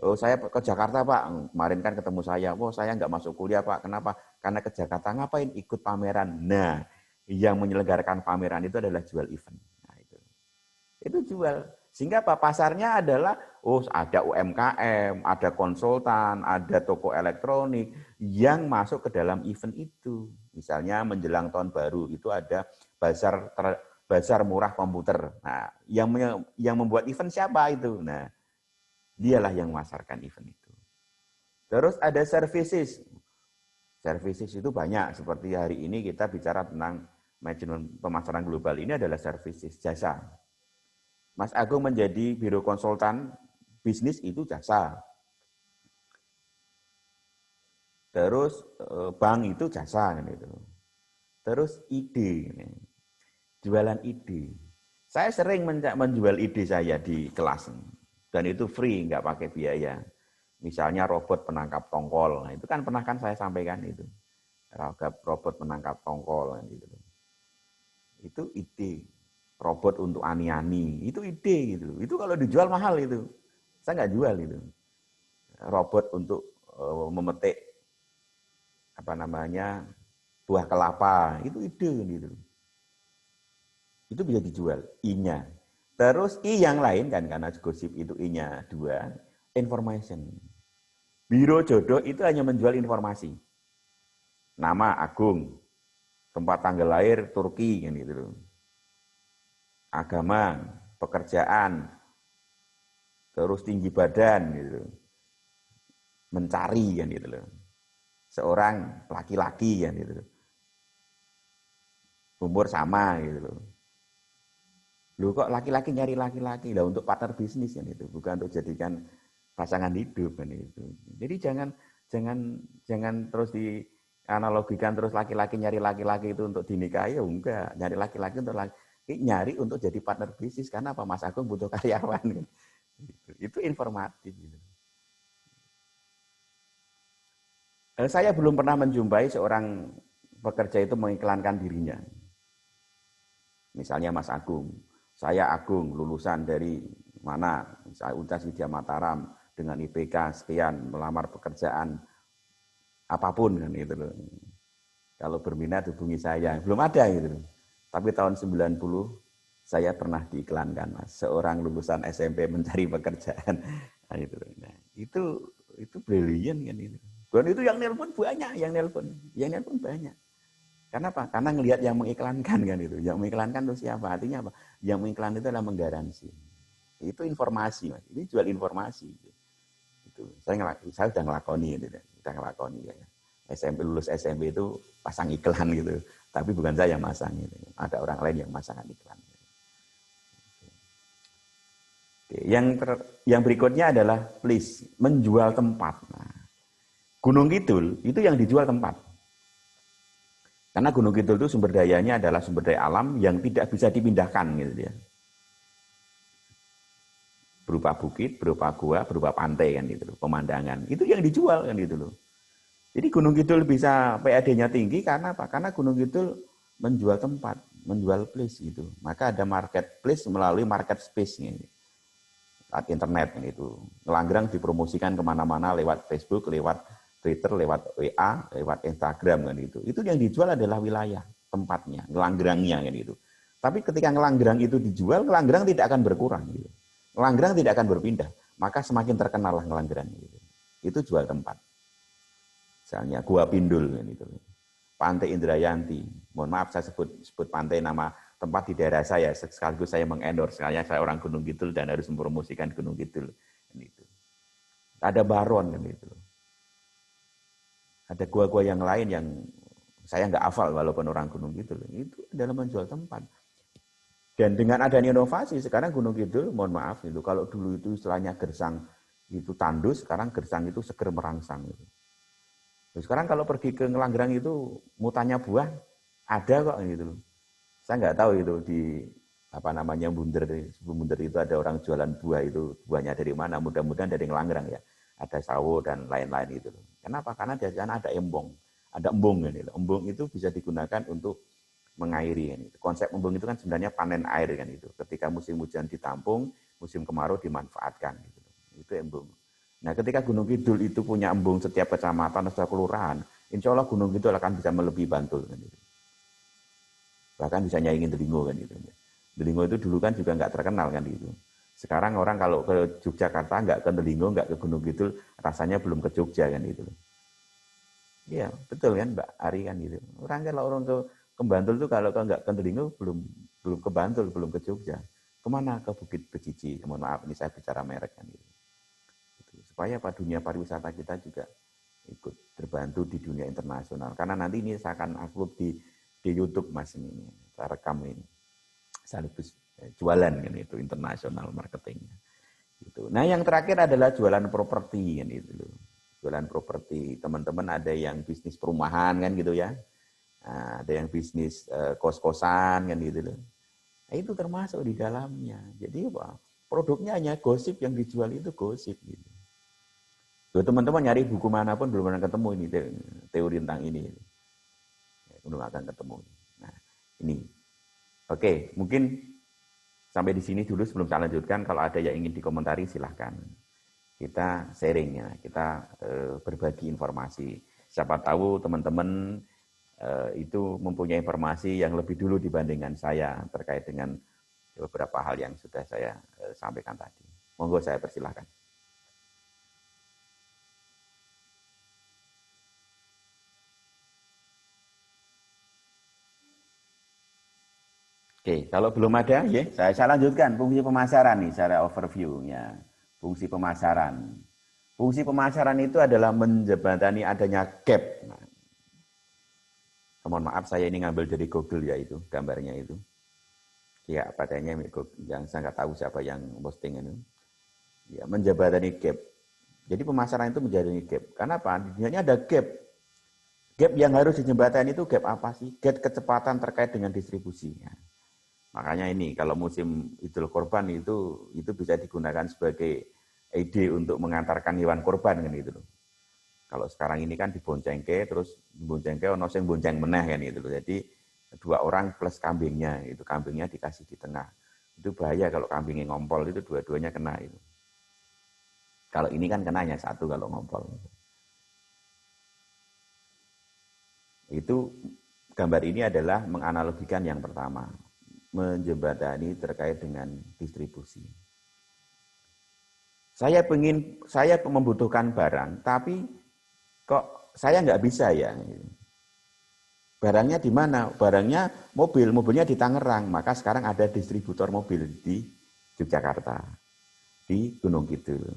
Oh saya ke Jakarta Pak, kemarin kan ketemu saya, saya nggak masuk kuliah Pak, kenapa? Karena ke Jakarta ngapain? Ikut pameran. Nah, yang menyelenggarakan pameran itu adalah jual event. Nah, itu jual. Sehingga apa? Pasarnya adalah, ada UMKM, ada konsultan, ada toko elektronik yang masuk ke dalam event itu. Misalnya menjelang tahun baru itu ada bazar murah komputer. Nah, yang membuat event siapa itu? Nah, dialah yang memasarkan event itu. Terus ada services. Services itu banyak. Seperti hari ini kita bicara tentang manajemen pemasaran global, ini adalah services, jasa. Mas Agung menjadi biro konsultan bisnis itu jasa. Terus bank itu jasa kan itu. Terus ide, jualan ide. Saya sering menjual ide saya di kelas dan itu free, nggak pakai biaya. Misalnya robot penangkap tongkol, nah itu kan pernah kan saya sampaikan itu. Robot penangkap tongkol kan gitu. Itu ide. Robot untuk ani-ani, itu ide gitu. Itu kalau dijual mahal itu. Saya nggak jual itu. Robot untuk memetik buah kelapa, itu ide gitu. Itu bisa dijual I-nya. Terus I yang lain kan, karena gosip itu I-nya 2, information. Biro jodoh itu hanya menjual informasi. Nama Agung, tempat tanggal lahir Turki kan gitu. Agama, pekerjaan, terus tinggi badan gitu. Mencari kan gitu loh. Seorang laki-laki kan gitu. Umur sama gitu loh. Loh kok laki-laki nyari laki-laki lah untuk partner bisnis kan itu, bukan untuk jadikan pasangan hidup kan itu. Jadi jangan terus dianalogikan terus laki-laki nyari laki-laki itu untuk dinikahi, enggak. Nyari laki-laki untuk nyari untuk jadi partner bisnis, karena apa? Mas Agung butuh karyawan kan. Itu informatif gitu. Saya belum pernah menjumpai seorang pekerja itu mengiklankan dirinya. Misalnya Mas Agung, saya Agung, lulusan dari mana? Saya Universitas Widya Mataram dengan IPK sekian, melamar pekerjaan apapun kan itu loh. Kalau berminat hubungi saya. Belum ada gitu. Tapi tahun 90 saya pernah diiklankan, Mas. Seorang lulusan SMP mencari pekerjaan. Nah, itu brilian kan itu. Dan itu yang nelpon banyak, yang nelpon banyak. Karena apa? Karena ngelihat yang mengiklankan kan itu. Yang mengiklankan itu siapa? Artinya apa? Yang mengiklan itu adalah menggaransi. Itu informasi, Mas. Ini jual informasi. Itu saya sudah ngelakoni itu, sudah ngelakoni ya. Lulus SMP itu pasang iklan gitu. Tapi bukan saya yang masang gitu. Ada orang lain yang masangkan iklan. Oke, yang berikutnya adalah please menjual tempat. Nah, Gunung Kidul itu yang dijual tempat. Karena Gunung Kidul itu sumber dayanya adalah sumber daya alam yang tidak bisa dipindahkan gitu ya. Berupa bukit, berupa gua, berupa pantai kan gitu loh, pemandangan. Itu yang dijual kan gitu loh. Jadi Gunung Kidul bisa PAD-nya tinggi karena apa? Karena Gunung Kidul menjual tempat, menjual place gitu. Maka ada marketplace melalui market space-nya. Internet gitu. Ngelanggerang dipromosikan kemana-mana lewat Facebook, lewat Twitter, lewat WA, lewat Instagram kan gitu. Itu yang dijual adalah wilayah tempatnya, ngelanggerangnya kan gitu. Tapi ketika ngelanggerang itu dijual, ngelanggerang tidak akan berkurang gitu. Ngelanggerang tidak akan berpindah, maka semakin terkenal lah ngelanggerang gitu. Itu jual tempat. Misalnya Gua Pindul kan gitu. Pantai Indrayanti. Mohon maaf saya sebut pantai nama tempat di daerah saya, sekaligus saya mengendorse, saya orang Gunung Kidul dan harus mempromosikan Gunung Kidul. Gitu. Ada Baron kan itu. Ada gua-gua yang lain yang Saya nggak hafal walaupun orang Gunung Kidul. Itu adalah menjual tempat. Dan dengan adanya inovasi, sekarang Gunung Kidul, mohon maaf, itu kalau dulu itu istilahnya gersang itu tandus, sekarang gersang itu seger merangsang. Gitu. Sekarang kalau pergi ke Ngelanggeran itu, mau tanya buah, ada kok gitu loh. Saya nggak tahu itu di apa namanya Bunder itu ada orang jualan buah itu, buahnya dari mana, mudah-mudahan dari Ngelanggeran ya. Ada sawo dan lain-lain itu. Kenapa? Karena di sana ada embong, ada embung. Gitu. Embung itu bisa digunakan untuk mengairi kan itu. Konsep embung itu kan sebenarnya panen air kan itu. Ketika musim hujan ditampung, musim kemarau dimanfaatkan gitu. Itu embung. Nah, ketika Gunung Kidul itu punya embung setiap kecamatan atau kelurahan, insya Allah Gunung Kidul akan bisa melebihi Bantul kan itu. Bahkan bisa nyaingin Delingo kan itu. Delingo itu dulu kan juga nggak terkenal kan itu. Sekarang orang kalau ke Yogyakarta nggak ke Delingo, nggak ke Gunung Kidul, rasanya belum ke Jogja kan itu. Iya, betul kan Mbak Ari kan gitu. Orang kalau orang ke Bantul tuh kalau nggak ke Delingo belum ke Bantul, belum ke Jogja. Kemana? Ke Bukit Becici. Mohon maaf, ini saya bicara merek kan gitu. Supaya dunia pariwisata kita juga ikut terbantu di dunia internasional. Karena nanti ini saya akan upload di YouTube Mas ini, saya rekam ini. Sekaligus jualan kan itu internasional marketingnya. Gitu. Nah yang terakhir adalah jualan properti kan itu loh. Jualan properti, teman-teman ada yang bisnis perumahan kan gitu ya. Nah, ada yang bisnis kos-kosan kan gitu loh. Nah, itu termasuk di dalamnya. Jadi apa? Produknya hanya gosip, yang dijual itu gosip gitu. Loh, teman-teman nyari buku manapun belum pernah ketemu ini teori tentang ini. Belum akan ketemu. Nah, ini. Oke, mungkin sampai di sini dulu sebelum saya lanjutkan. Kalau ada yang ingin dikomentari silahkan. Kita sharing ya, kita berbagi informasi. Siapa tahu teman-teman itu mempunyai informasi yang lebih dulu dibandingkan saya terkait dengan beberapa hal yang sudah saya sampaikan tadi. Monggo saya persilahkan. Oke, kalau belum ada, ya saya lanjutkan fungsi pemasaran nih, secara overview-nya. Fungsi pemasaran. Fungsi pemasaran itu adalah menjembatani adanya gap. Nah, mohon maaf, saya ini ngambil dari Google ya itu, gambarnya itu. Ya, padanya yang saya nggak tahu siapa yang posting ini. Ya, menjembatani gap. Jadi pemasaran itu menjadi gap. Karena apa? Ini ada gap. Gap yang harus dijembatani itu gap apa sih? Gap kecepatan terkait dengan distribusi. Makanya ini kalau musim Idul Korban itu bisa digunakan sebagai ide untuk mengantarkan hewan korban kan gitu loh. Kalau sekarang ini kan diboncengke, terus diboncengke ono sing bonceng meneh kan gitu loh. Jadi 2 orang plus kambingnya, itu kambingnya dikasih di tengah. Itu bahaya kalau kambingnya ngompol, itu dua-duanya kena itu. Kalau ini kan kena hanya satu kalau ngompol. Itu gambar ini adalah menganalogikan yang pertama, menjembatani terkait dengan distribusi. Saya membutuhkan barang, tapi kok saya nggak bisa ya. Barangnya di mana? Barangnya mobilnya di Tangerang. Maka sekarang ada distributor mobil di Yogyakarta, di Gunung Kidul.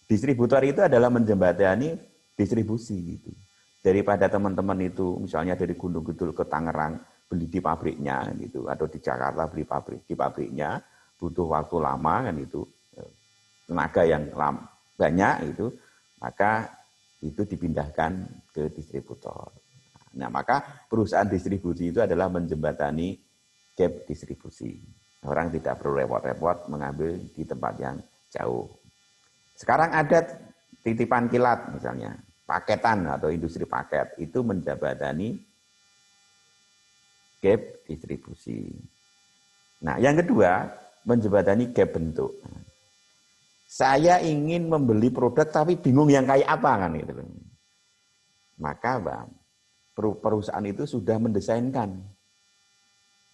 Distributor itu adalah menjembatani distribusi gitu. Daripada teman-teman itu misalnya dari Gunung Kidul ke Tangerang beli di pabriknya gitu, atau di Jakarta beli di pabriknya, butuh waktu lama kan itu, tenaga yang banyak itu, maka itu dipindahkan ke distributor. Nah, maka perusahaan distribusi itu adalah menjembatani gap distribusi. Orang tidak perlu repot-repot mengambil di tempat yang jauh. Sekarang ada titipan kilat misalnya, paketan atau industri paket itu menjembatani gap distribusi. Nah, yang kedua, menjembatani gap bentuk. Saya ingin membeli produk tapi bingung yang kayak apa kan gitu. Maka perusahaan itu sudah mendesainkan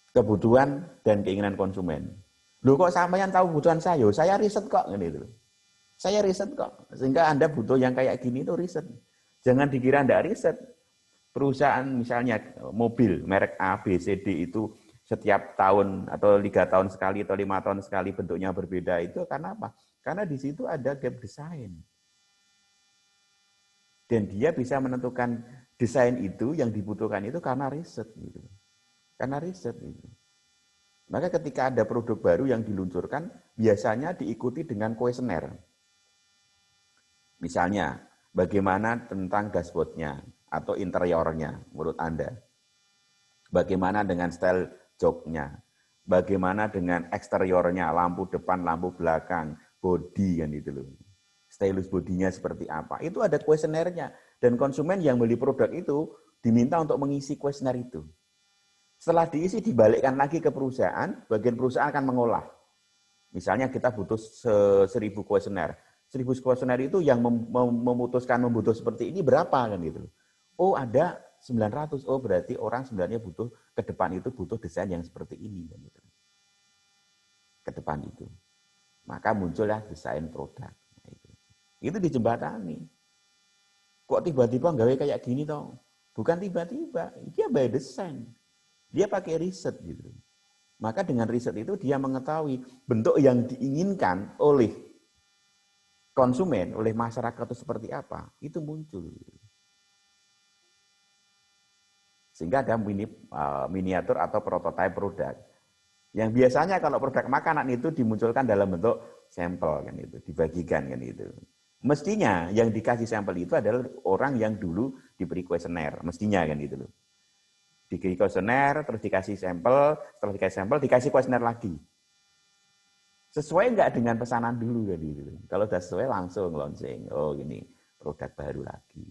kebutuhan dan keinginan konsumen. Loh kok sampean tahu kebutuhan saya riset kok gitu. Saya riset kok. Sehingga Anda butuh yang kayak gini itu riset. Jangan dikira Anda riset. Perusahaan misalnya mobil merek A, B, C, D itu setiap tahun atau 3 tahun sekali atau 5 tahun sekali bentuknya berbeda itu karena apa? Karena di situ ada gap desain. Dan dia bisa menentukan desain itu yang dibutuhkan itu karena riset gitu. Karena riset gitu. Maka ketika ada produk baru yang diluncurkan, biasanya diikuti dengan kuesioner. Misalnya, bagaimana tentang dashboardnya atau interiornya menurut Anda? Bagaimana dengan style joknya? Bagaimana dengan eksteriornya, lampu depan, lampu belakang, body kan itu loh. Stylus bodinya seperti apa? Itu ada kuesionernya. Dan konsumen yang beli produk itu diminta untuk mengisi kuesioner itu. Setelah diisi dibalikkan lagi ke perusahaan, bagian perusahaan akan mengolah. Misalnya kita butuh 1000 kuesioner. 1000 kuesioner itu yang memutuskan membutuh seperti ini berapa kan gitu. Oh ada 900, oh berarti orang sebenarnya butuh ke depan itu butuh desain yang seperti ini kan gitu. Ke depan itu. Maka muncullah desain produk. Nah, itu dijembatani. Kok tiba-tiba gawe kayak gini toh? Bukan tiba-tiba, dia by desain. Dia pakai riset gitu. Maka dengan riset itu dia mengetahui bentuk yang diinginkan oleh konsumen, oleh masyarakat itu seperti apa, itu muncul. Sehingga ada miniatur atau prototipe produk. Yang biasanya kalau produk makanan itu dimunculkan dalam bentuk sampel kan itu, dibagikan kan itu. Mestinya yang dikasih sampel itu adalah orang yang dulu diberi kuesioner, mestinya kan itu loh. Diberi kuesioner, terus dikasih sampel, setelah dikasih sampel, dikasih kuesioner lagi. Sesuai enggak dengan pesanan dulu kan gitu. Kalau sudah sesuai langsung launching. Oh ini produk baru lagi.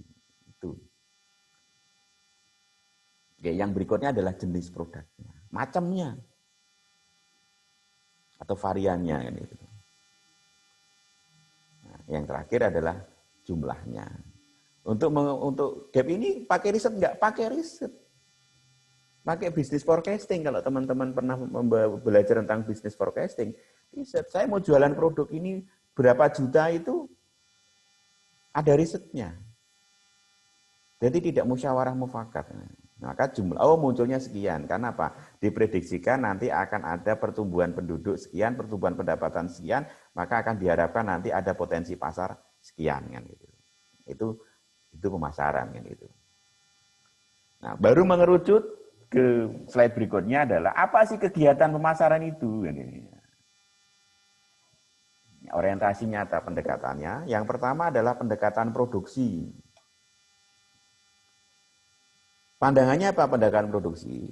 Itu. Oke, yang berikutnya adalah jenis produknya, macamnya atau variannya kan itu. Nah, yang terakhir adalah jumlahnya. Untuk gap ini pakai riset enggak? Pakai riset. Pakai business forecasting. Kalau teman-teman pernah belajar tentang business forecasting, riset. Saya mau jualan produk ini berapa juta itu ada risetnya. Jadi tidak musyawarah mufakat. Maka munculnya sekian. Karena apa? Diprediksikan nanti akan ada pertumbuhan penduduk sekian, pertumbuhan pendapatan sekian, maka akan diharapkan nanti ada potensi pasar sekian kan gitu. Itu pemasaran kan itu. Nah, baru mengerucut ke slide berikutnya adalah apa sih kegiatan pemasaran itu? Orientasi nyata pendekatannya. Yang pertama adalah pendekatan produksi. Pandangannya apa pendekatan produksi?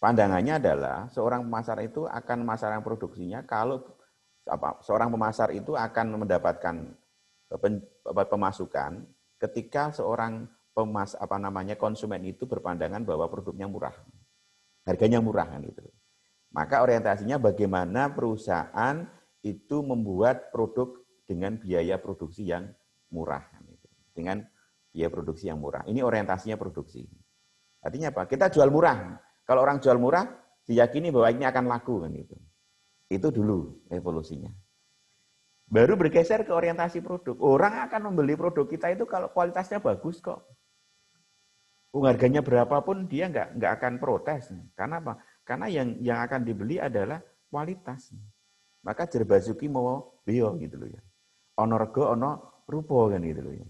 Pandangannya adalah seorang pemasar itu akan pemasaran produksinya kalau seorang pemasar itu akan mendapatkan pemasukan ketika seorang konsumen itu berpandangan bahwa produknya murah. Harganya murah kan itu. Maka orientasinya bagaimana perusahaan itu membuat produk dengan biaya produksi yang murah kan itu. Dengan biaya produksi yang murah. Ini orientasinya produksi. Artinya apa? Kita jual murah. Kalau orang jual murah, diyakini bahwa ini akan laku kan itu. Itu dulu evolusinya. Baru bergeser ke orientasi produk. Orang akan membeli produk kita itu kalau kualitasnya bagus kok. Harganya berapapun dia nggak akan protes. Karena apa? Karena yang akan dibeli adalah kualitas. Maka jer basuki mau beliau gitu loh ya. Ono rego ono rupo kan gitu loh ya.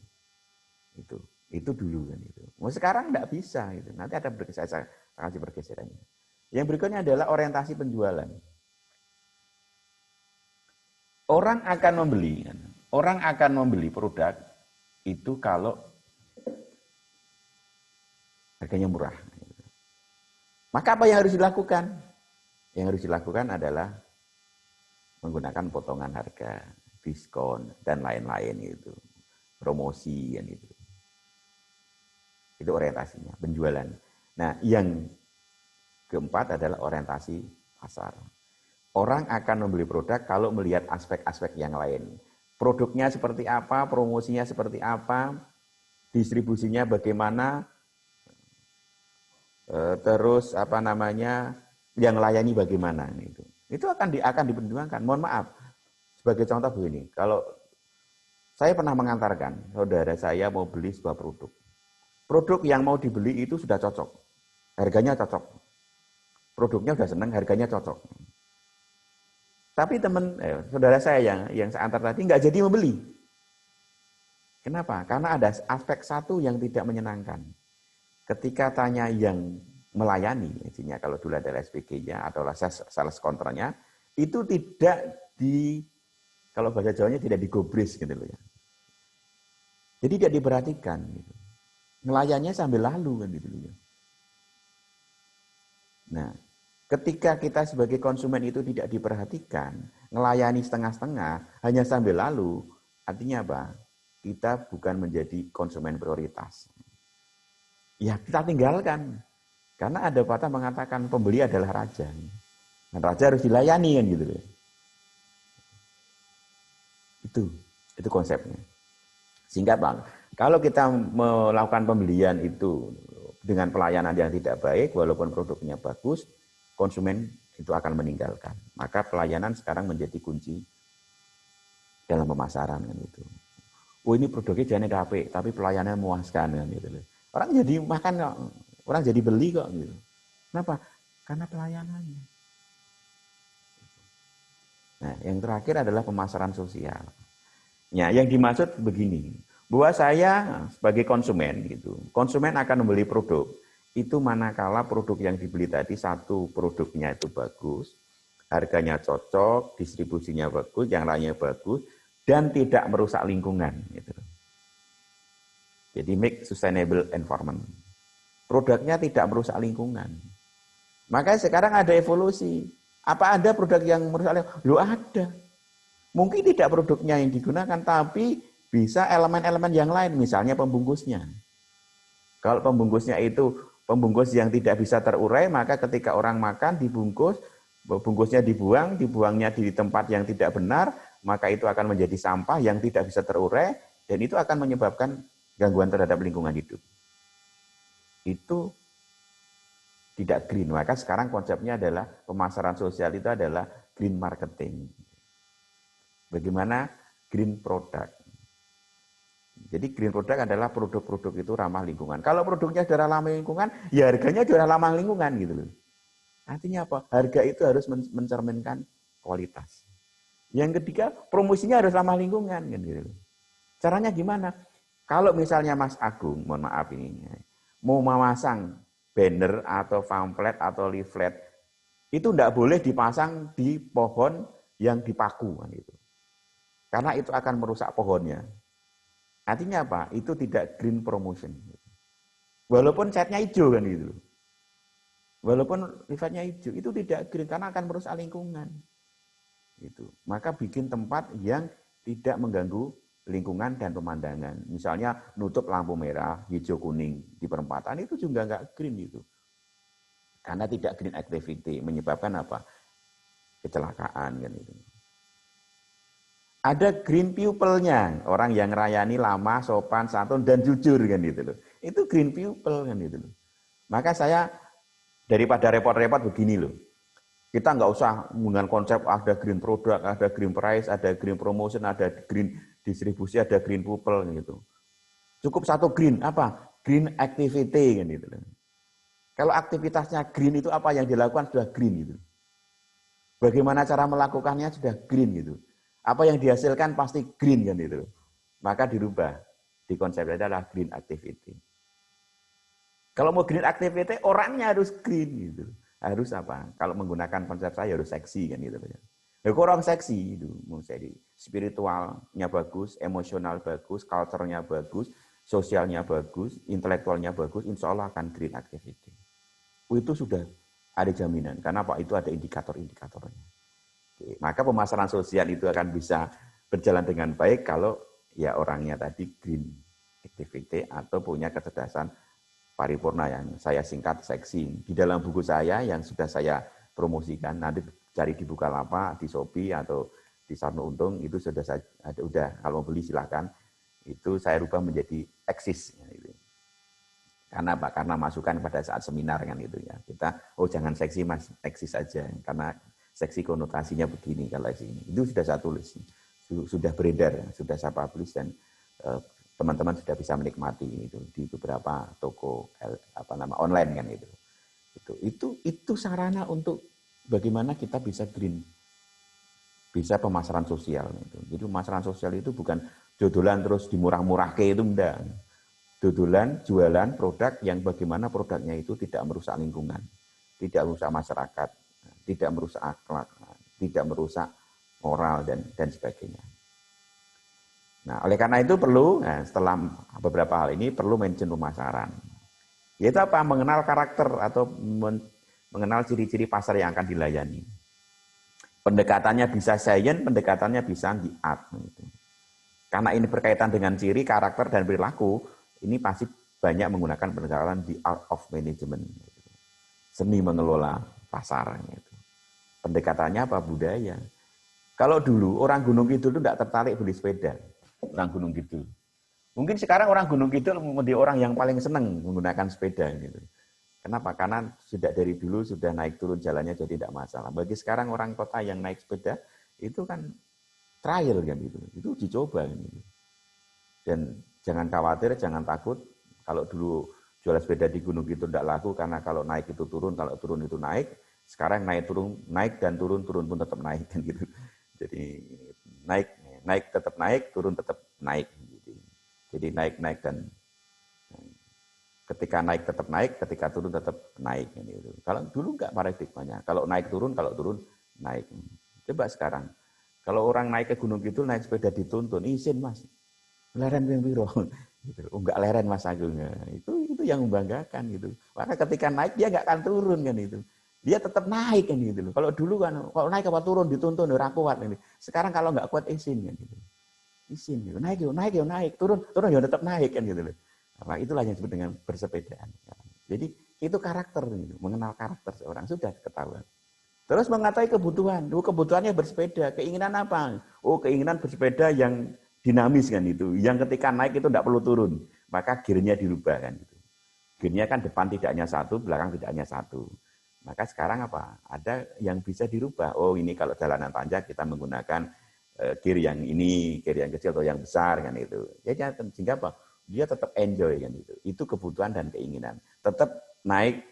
Itu dulu kan itu. Mau sekarang enggak bisa gitu. Nanti ada saya kasih pergeserannya. Yang berikutnya adalah orientasi penjualan. Orang akan membeli produk itu kalau harganya murah. Maka apa yang harus dilakukan? Yang harus dilakukan adalah menggunakan potongan harga, diskon dan lain-lain itu. Promosi kan itu. Itu orientasinya, penjualan. Nah, yang keempat adalah orientasi pasar. Orang akan membeli produk kalau melihat aspek-aspek yang lain. Produknya seperti apa, promosinya seperti apa, distribusinya bagaimana, terus yang layani bagaimana. Itu akan dipertimbangkan. Mohon maaf, sebagai contoh begini, kalau saya pernah mengantarkan saudara saya mau beli sebuah produk. Produk yang mau dibeli itu sudah cocok. Harganya cocok. Produknya sudah senang, harganya cocok. Tapi saudara saya yang saya antar tadi nggak jadi membeli. Kenapa? Karena ada aspek satu yang tidak menyenangkan. Ketika tanya yang melayani, intinya kalau dulu ada SPG-nya atau sales counter-nya, itu tidak kalau bahasa Jawanya tidak digobris gitu loh ya. Jadi tidak diperhatikan gitu. Ngelayannya sambil lalu kan gitu loh ya. Nah, ketika kita sebagai konsumen itu tidak diperhatikan, ngelayani setengah-setengah, hanya sambil lalu, artinya apa? Kita bukan menjadi konsumen prioritas. Ya kita tinggalkan. Karena ada patah mengatakan pembeli adalah raja. Dan raja harus dilayani kan gitu loh. Itu konsepnya. Sehingga Bang, kalau kita melakukan pembelian itu dengan pelayanan yang tidak baik, walaupun produknya bagus, konsumen itu akan meninggalkan. Maka pelayanan sekarang menjadi kunci dalam pemasaran kan itu. Oh ini produknya jangan HP, tapi pelayanannya memuaskan kan gitu. Orang jadi makan kok, orang jadi beli kok gitu. Kenapa? Karena pelayanannya. Nah, yang terakhir adalah pemasaran sosial. Ya, yang dimaksud begini, bahwa saya sebagai konsumen gitu, konsumen akan membeli produk itu manakala produk yang dibeli tadi satu produknya itu bagus, harganya cocok, distribusinya bagus, yang lainnya bagus, dan tidak merusak lingkungan. Gitu. Jadi make sustainable environment. Produknya tidak merusak lingkungan. Makanya sekarang ada evolusi. Apa ada produk yang merusak lingkungan? Loh ada. Mungkin tidak produknya yang digunakan, tapi bisa elemen-elemen yang lain, misalnya pembungkusnya. Kalau pembungkusnya itu pembungkus yang tidak bisa terurai, maka ketika orang makan dibungkus, bungkusnya dibuangnya di tempat yang tidak benar, maka itu akan menjadi sampah yang tidak bisa terurai, dan itu akan menyebabkan gangguan terhadap lingkungan hidup. Itu tidak green. Maka sekarang konsepnya adalah pemasaran sosial itu adalah green marketing. Bagaimana green product? Jadi green product adalah produk-produk itu ramah lingkungan. Kalau produknya sudah ramah lingkungan, ya harganya sudah ramah lingkungan gitu loh. Artinya apa? Harga itu harus mencerminkan kualitas. Yang ketiga, promosinya harus ramah lingkungan kan gitu. Caranya gimana? Kalau misalnya Mas Agung, mohon maaf ini, mau memasang banner atau pamflet atau leaflet, itu tidak boleh dipasang di pohon yang dipaku kan gitu. Karena itu akan merusak pohonnya. Artinya apa? Itu tidak green promotion. Walaupun catnya hijau kan gitu. Walaupun leafletnya hijau, itu tidak green karena akan merusak lingkungan. Gitu. Maka bikin tempat yang tidak mengganggu lingkungan dan pemandangan. Misalnya nutup lampu merah, hijau, kuning di perempatan itu juga nggak green itu. Karena tidak green activity menyebabkan apa? Kecelakaan kan itu. Ada green people-nya, orang yang rayani lama, sopan, santun dan jujur kan gitu loh. Itu green people kan gitu loh. Maka saya daripada repot-repot begini loh. Kita nggak usah menggunakan konsep ada green product, ada green price, ada green promotion, ada green distribusi, ada green people gitu. Cukup satu green apa? Green activity kan gitu loh. Kalau aktivitasnya green itu apa yang dilakukan sudah green gitu. Bagaimana cara melakukannya sudah green gitu. Apa yang dihasilkan pasti green kan itu. Maka dirubah. Di konsepnya adalah green activity. Kalau mau green activity orangnya harus green gitu. Harus apa? Kalau menggunakan konsep saya harus seksi kan gitu. Ya kok orang seksi itu, jadi spiritualnya bagus, emosional bagus, culture-nya bagus, sosialnya bagus, intelektualnya bagus, insya Allah akan green activity. Itu sudah ada jaminan. Karena apa? Itu ada indikator-indikatornya. Oke, maka pemasaran sosial itu akan bisa berjalan dengan baik kalau ya orangnya tadi green activity atau punya kecerdasan paripurna yang saya singkat seksi. Di dalam buku saya yang sudah saya promosikan, nanti cari di Bukalapak, di Shopee atau di Sarno Untung, itu sudah ada, udah kalau mau beli silahkan. Itu saya rubah menjadi eksis. Gitu. Karena apa? Karena masukan pada saat seminar kan itu ya. Kita, oh jangan seksi mas, eksis saja. Karena seksi konotasinya begini kalau ini. Itu sudah saya tulis. Sudah beredar, sudah saya publish dan teman-teman sudah bisa menikmati itu di beberapa toko online kan itu. Itu sarana untuk bagaimana kita bisa green, bisa pemasaran sosial itu. Jadi pemasaran sosial itu bukan dodolan terus dimurah-murahke itu enggak. Dodolan jualan produk yang bagaimana produknya itu tidak merusak lingkungan, tidak merusak masyarakat, tidak merusak akhlak, tidak merusak moral dan sebagainya. Nah, oleh karena itu perlu, setelah beberapa hal ini perlu manajemen pemasaran. Yaitu apa? Mengenal karakter atau mengenal ciri-ciri pasar yang akan dilayani. Pendekatannya bisa science, pendekatannya bisa di art. Gitu. Karena ini berkaitan dengan ciri, karakter, dan perilaku, ini pasti banyak menggunakan pendekatan di art of management. Gitu. Seni mengelola pasar. Gitu. Pendekatannya apa? Budaya. Kalau dulu orang Gunung Kidul itu tidak tertarik beli sepeda. Orang Gunung Kidul. Mungkin sekarang orang Gunung Kidul menjadi orang yang paling senang menggunakan sepeda. Gitu. Kenapa? Karena sudah dari dulu sudah naik turun jalannya jadi tidak masalah. Bagi sekarang orang kota yang naik sepeda itu kan trial kan gitu. Itu dicoba kan gitu. Dan jangan khawatir, jangan takut. Kalau dulu jual sepeda di Gunung Kidul tidak laku karena kalau naik itu turun, kalau turun itu naik. Sekarang naik turun, naik dan turun, turun pun tetap naik kan gitu. Jadi naik tetap naik, turun tetap naik. Gitu. Jadi naik dan ketika naik tetap naik, ketika turun tetap naik. Gitu. Kalau dulu enggak paradigmanya. Kalau naik turun naik. Coba sekarang. Kalau orang naik ke Gunung Kidul naik sepeda dituntun, izin mas, leren yang biro. Gitu. Oh, enggak leren mas Agung. Itu yang membanggakan gitu. Maka ketika naik dia enggak akan turun kan itu. Dia tetap naik kan gitu. Kalau dulu kan kalau naik apa turun dituntun ora kuat ini. Sekarang kalau enggak kuat izin kan gitu. Izin gitu. Naik, turun ya tetap naik kan gitu loh. Nah, itulah yang disebut dengan bersepedaan. Jadi itu karakter, gitu. Mengenal karakter seorang sudah ketahuan. Terus mengetahui kebutuhan. Kebutuhannya bersepeda. Keinginan apa? Keinginan bersepeda yang dinamis kan itu. Yang ketika naik itu tidak perlu turun. Maka gearnya dirubah kan gitu. Gearnya kan depan tidak hanya satu, belakang tidak hanya satu. Maka sekarang apa? Ada yang bisa dirubah. Ini kalau jalanan panjang kita menggunakan gear yang ini, gear yang kecil atau yang besar kan itu. Ya sehingga apa? Dia tetap enjoy kan itu. Itu kebutuhan dan keinginan. Tetap naik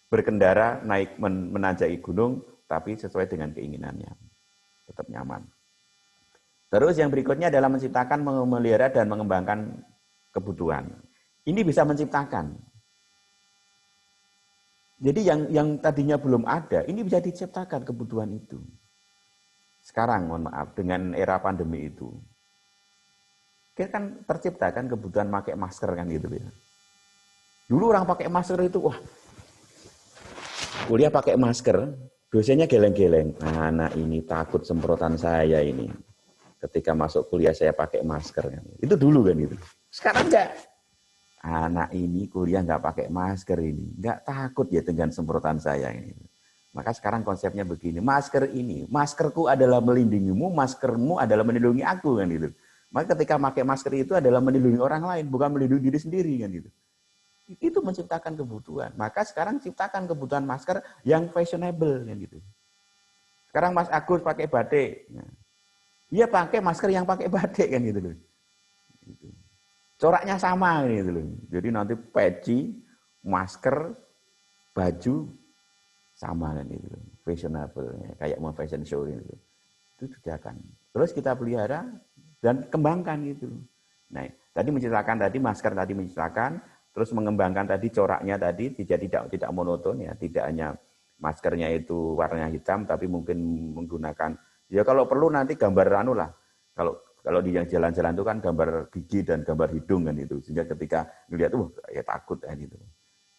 berkendara, naik menanjaki gunung tapi sesuai dengan keinginannya. Tetap nyaman. Terus yang berikutnya adalah menciptakan, memelihara dan mengembangkan kebutuhan. Ini bisa menciptakan. Jadi yang tadinya belum ada, ini bisa diciptakan kebutuhan itu. Sekarang mohon maaf dengan era pandemi itu. Kita kan terciptakan kebutuhan pakai masker kan gitu ya. Dulu orang pakai masker itu kuliah pakai masker, dosennya geleng-geleng. Anak ini takut semprotan saya ini. Ketika masuk kuliah saya pakai masker kan. Itu dulu kan itu. Sekarang enggak. Anak ini kuliah enggak pakai masker ini. Enggak takut ya dengan semprotan saya ini. Maka sekarang konsepnya begini, maskerku adalah melindungimu, maskermu adalah melindungi aku kan gitu. Maka ketika pakai masker itu adalah melindungi orang lain, bukan melindungi diri sendiri kan gitu. Itu menciptakan kebutuhan. Maka sekarang ciptakan kebutuhan masker yang fashionable kan gitu. Sekarang Mas Agus pakai batik. Dia pakai masker yang pakai batik kan gitu loh. Gitu. Coraknya sama gitu loh. Jadi nanti peci, masker, baju sama kan itu. Fashionable kayak mau fashion show gitu. Itu ciptakan. Terus kita pelihara dan kembangkan gitu. Nah, tadi masker tadi menciptakan, terus mengembangkan tadi coraknya tadi tidak monoton ya, tidak hanya maskernya itu warnanya hitam tapi mungkin menggunakan ya kalau perlu nanti gambar lah. Kalau di yang jalan-jalan itu kan gambar gigi dan gambar hidung kan itu. Sehingga ketika melihat ya takut kan gitu.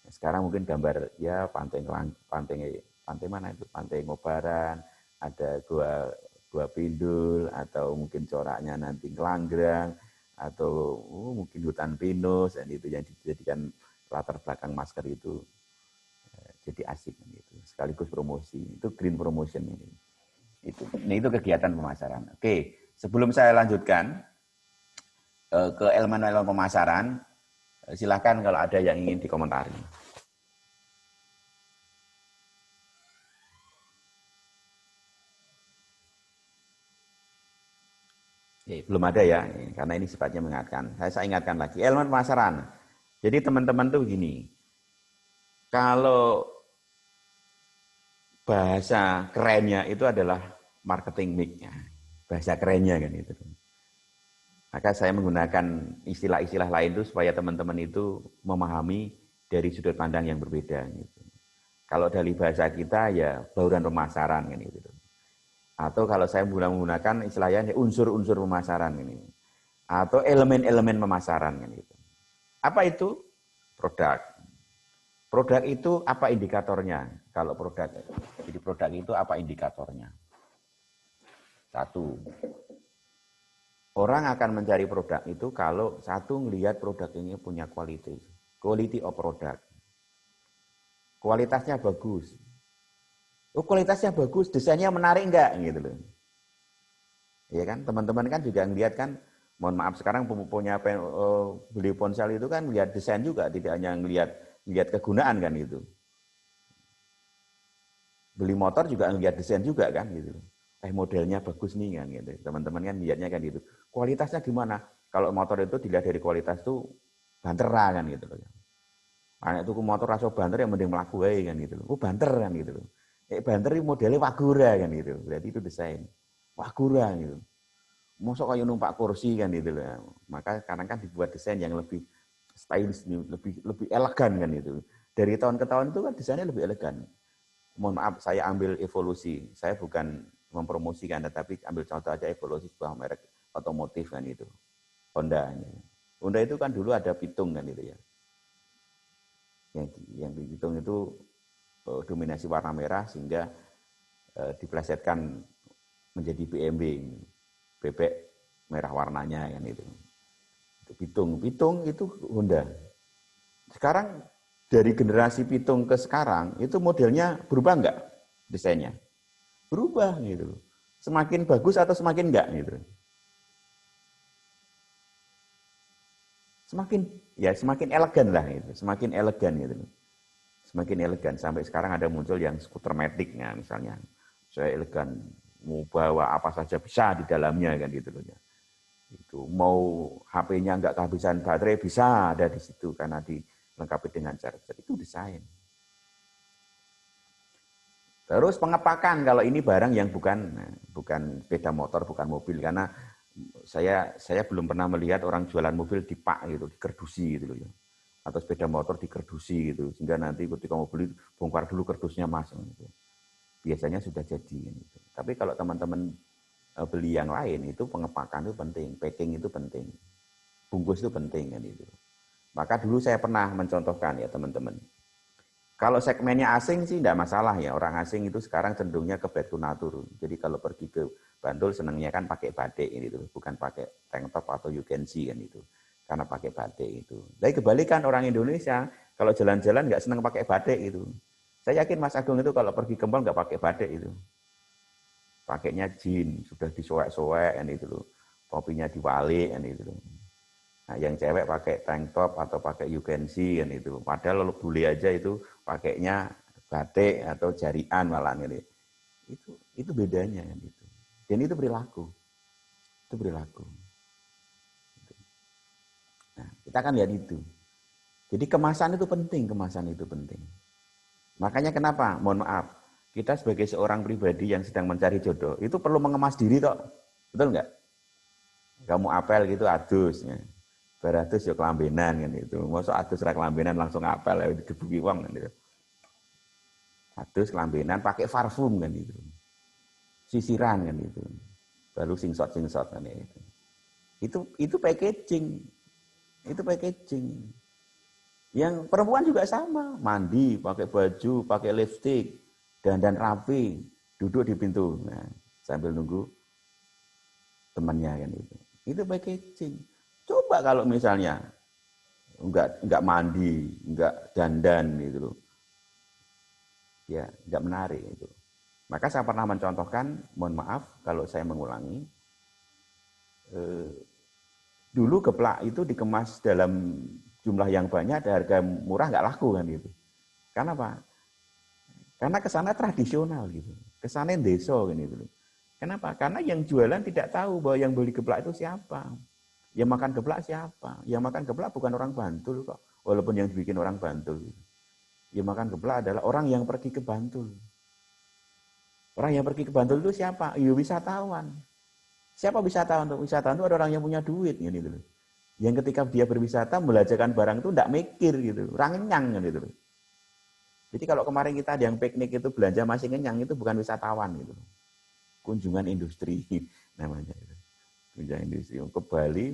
Nah, sekarang mungkin gambar ya pantai mana itu? Pantai Ngobaran, ada gua Pindul atau mungkin coraknya nanti Ngelanggrang atau mungkin hutan pinus dan itu yang dijadikan latar belakang masker itu jadi asik gitu. Sekaligus promosi. Itu green promotion ini. Itu kegiatan pemasaran. Oke, sebelum saya lanjutkan ke elemen-elemen pemasaran, silakan kalau ada yang ingin dikomentari. Belum ada ya, karena ini sifatnya mengingatkan. Saya ingatkan lagi, elemen pemasaran. Jadi teman-teman tuh gini, kalau bahasa kerennya itu adalah marketing mix-nya. Bahasa kerennya kan itu. Maka saya menggunakan istilah-istilah lain itu supaya teman-teman itu memahami dari sudut pandang yang berbeda. Gitu. Kalau dari bahasa kita ya bauran pemasaran kan gitu. Atau kalau saya menggunakan istilahnya unsur-unsur pemasaran ini. Atau elemen-elemen pemasaran kan gitu. Apa itu? Produk. Produk itu apa indikatornya? Kalau produk, jadi produk itu apa indikatornya? Satu, orang akan mencari produk itu kalau satu melihat produk ini punya quality of product. Kualitasnya bagus. Oh, kualitasnya bagus, desainnya menarik enggak gitu loh. Iya kan, teman-teman kan juga ngelihat kan, mohon maaf sekarang punya beli ponsel itu kan lihat desain juga, tidak hanya lihat kegunaan kan itu. Beli motor juga ngelihat desain juga kan gitu. Modelnya bagus nih kan gitu. Teman-teman kan lihatnya kan gitu. Kualitasnya gimana? Kalau motor itu dilihat dari kualitas itu bantera kan gitu loh. Anak tuku motor rasa banter yang mending melaku wae kan gitu loh. Oh banter kan gitu loh. Banter ini modelnya Wagura kan gitu. Berarti itu desain. Wagura gitu. Mosok kayak numpak kursi kan gitu loh. Maka kadang kan dibuat desain yang lebih stylish, lebih elegan kan itu. Dari tahun ke tahun itu kan desainnya lebih elegan. Mohon maaf, saya ambil evolusi. Saya bukan mempromosikan, tetapi ambil contoh aja evolusi sebuah merek otomotif kan itu. Honda. Honda itu kan dulu ada pitung kan itu ya. Yang pitung itu dominasi warna merah sehingga diplesetkan menjadi BMW. Bebek merah warnanya kan itu. Pitung itu Honda. Sekarang dari generasi pitung ke sekarang itu modelnya berubah enggak desainnya? Berubah gitu. Semakin bagus atau semakin enggak gitu. Semakin elegan lah gitu, semakin elegan gitu. Semakin elegan sampai sekarang ada muncul yang skuter metiknya misalnya. Saya elegan mau bawa apa saja bisa di dalamnya kan gitu loh ya. Itu mau HP-nya enggak kehabisan baterai bisa ada di situ karena dilengkapi dengan charger. Itu desain. Terus pengepakan kalau ini barang yang bukan sepeda motor, bukan mobil karena saya belum pernah melihat orang jualan mobil dipak gitu, dikerdusi gitu loh ya. Atau sepeda motor dikerdusi gitu sehingga nanti ketika mau beli bongkar dulu kerdusnya Mas gitu. Biasanya sudah jadi gitu. Tapi kalau teman-teman beli yang lain itu pengepakan itu penting, packing itu penting. Bungkus itu penting kan itu. Maka dulu saya pernah mencontohkan ya teman-teman. Kalau segmennya asing sih tidak masalah ya. Orang asing itu sekarang cenderungnya ke back to nature. Jadi kalau pergi ke Bantul senangnya kan pakai batik ini tuh, bukan pakai tank top atau you can see kan itu. Karena pakai batik itu. Tapi kebalikan orang Indonesia kalau jalan-jalan nggak senang pakai batik itu. Saya yakin Mas Agung itu kalau pergi ke mall nggak pakai batik itu. Pakainya jeans, sudah disoek-soek kan itu loh. Topinya diwalik kan itu loh. Nah, yang cewek pakai tank top atau pakai you can see kan itu. Padahal kalau bule aja itu pakainya batik atau jarian malah ini. Itu bedanya kan itu. Dan itu perilaku. Itu perilaku. Nah, kita kan lihat itu. Jadi kemasan itu penting. Makanya kenapa? Mohon maaf, kita sebagai seorang pribadi yang sedang mencari jodoh, itu perlu mengemas diri toh. Betul enggak? Kamu apel gitu adus ya. Beratus ya kelambenan kan itu. Masa adus ra kelambenan langsung apel ya digebuki wong kan itu. Adus kelambenan pakai parfum kan itu. Sisiran kan itu. Baru singsot kan itu. Itu packaging. Itu packaging. Yang perempuan juga sama, mandi, pakai baju, pakai lipstik, dandan rapi, duduk di pintu. Nah, sambil nunggu temannya kan itu. Itu packaging. Coba kalau misalnya enggak mandi, enggak dandan gitu loh. Ya, enggak menarik itu. Maka saya pernah mencontohkan, mohon maaf kalau saya mengulangi, dulu geplak itu dikemas dalam jumlah yang banyak, ada harga murah nggak laku kan gitu. Karena apa? Karena kesana tradisional gitu, kesana desa kan gitu. Kenapa? Karena yang jualan tidak tahu bahwa yang beli geplak itu siapa. Yang makan geplak siapa? Yang makan geplak bukan orang Bantul kok, walaupun yang dibikin orang Bantul. Yang makan geplak adalah orang yang pergi ke Bantul. Orang yang pergi ke Bantul itu siapa? Ya wisatawan. Siapa wisatawan? Wisatawan itu ada orang yang punya duit gitu loh. Yang ketika dia berwisata belajarkan barang itu enggak mikir gitu, orang kenyang gitu loh. Jadi kalau kemarin kita ada yang piknik itu belanja masih kenyang, itu bukan wisatawan gitu. Kunjungan industri namanya itu. Kunjungan industri ke Bali,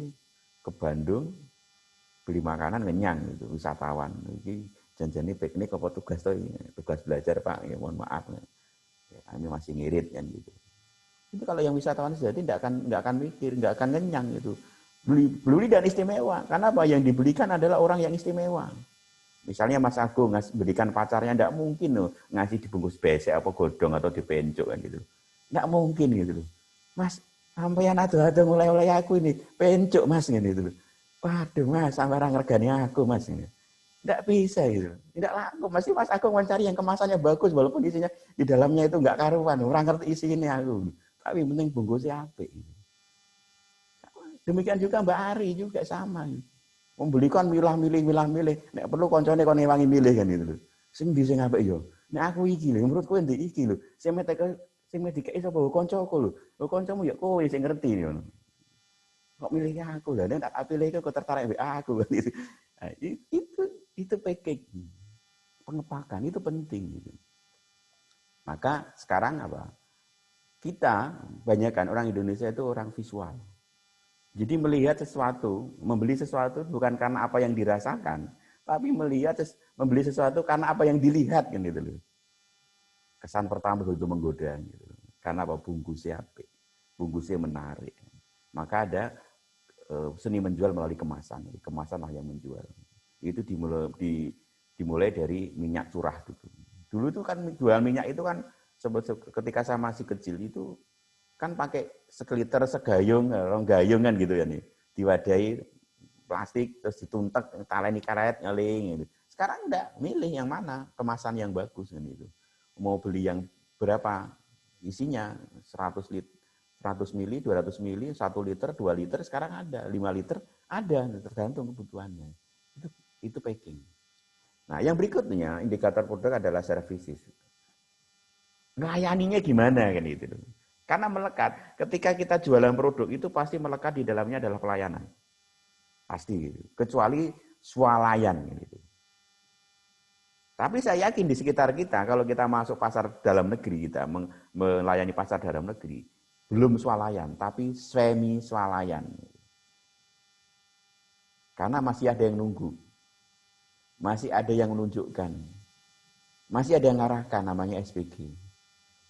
ke Bandung, beli makanan kenyang gitu, wisatawan. Ini janjani piknik apa tugas tuh, tugas belajar Pak, ya mohon maaf. Ya, kami masih ngirit kan gitu. Itu kalau yang wisatawan sejati nggak akan mikir, nggak akan kenyang gitu. Beli dan istimewa. Karena apa yang dibelikan adalah orang yang istimewa. Misalnya Mas Agung berikan pacarnya, enggak mungkin loh ngasih dibungkus besek apa godong atau dipencuk kan gitu. Enggak mungkin gitu loh. Mas, sampeyan ado-ado mulai aku ini pencuk Mas gitu loh. Waduh Mas, sampai orang ngergani aku Mas ini. Enggak bisa gitu. Tidak laku. Masih Mas Agung mencari yang kemasannya bagus walaupun isinya di dalamnya itu enggak karuan. Orang ngerti isinya aku. Tapi penting bungkusnya apik. Demikian juga Mbak Ari juga sama. Membelikan milah-milih. Nek perlu koncone kon ngewangi milih kan gitu lho. Sing ndi sing apik yo. Nek aku iki lho, menurut kowe ndek iki lho. Sing dikeki sapa kancaku lho. Lho kancamu ya kowe sing ngerti ngono. Kok milih aku lho, nek tak pilih kok tertarik mbek aku kan gitu. Nah, itu package. Pengepakan itu penting gitu. Maka sekarang apa? Kita banyakkan orang Indonesia itu orang visual. Jadi melihat sesuatu, membeli sesuatu bukan karena apa yang dirasakan, tapi membeli sesuatu karena apa yang dilihat kan gitu loh. Kesan pertama begitu menggoda gitu. Karena apa? Bungkusnya apik, bungkusnya menarik. Maka ada seni menjual melalui kemasan. Kemasan lah yang menjual. Itu dimulai dari minyak curah gitu. Dulu itu kan jual minyak itu kan ketika saya masih kecil itu kan pakai sekeliter segayung, gayung kan gitu ya nih. Diwadahi plastik terus dituntek, taleni karet nyeling gitu. Sekarang enggak, milih yang mana, kemasan yang bagus kan gitu. Mau beli yang berapa isinya 100 liter, 100 mili, 200 mili, 1 liter, 2 liter sekarang ada, 5 liter ada, tergantung kebutuhannya. Itu packing. Nah, yang berikutnya indikator produk adalah services. Melayaninya gimana kan itu. Karena melekat, ketika kita jualan produk itu pasti melekat di dalamnya adalah pelayanan. Pasti gitu. Kecuali swalayan gitu. Tapi saya yakin di sekitar kita, kalau kita masuk pasar dalam negeri, kita melayani pasar dalam negeri, belum swalayan, tapi semi swalayan. Karena masih ada yang nunggu. Masih ada yang menunjukkan. Masih ada yang ngarahkan, namanya SPG.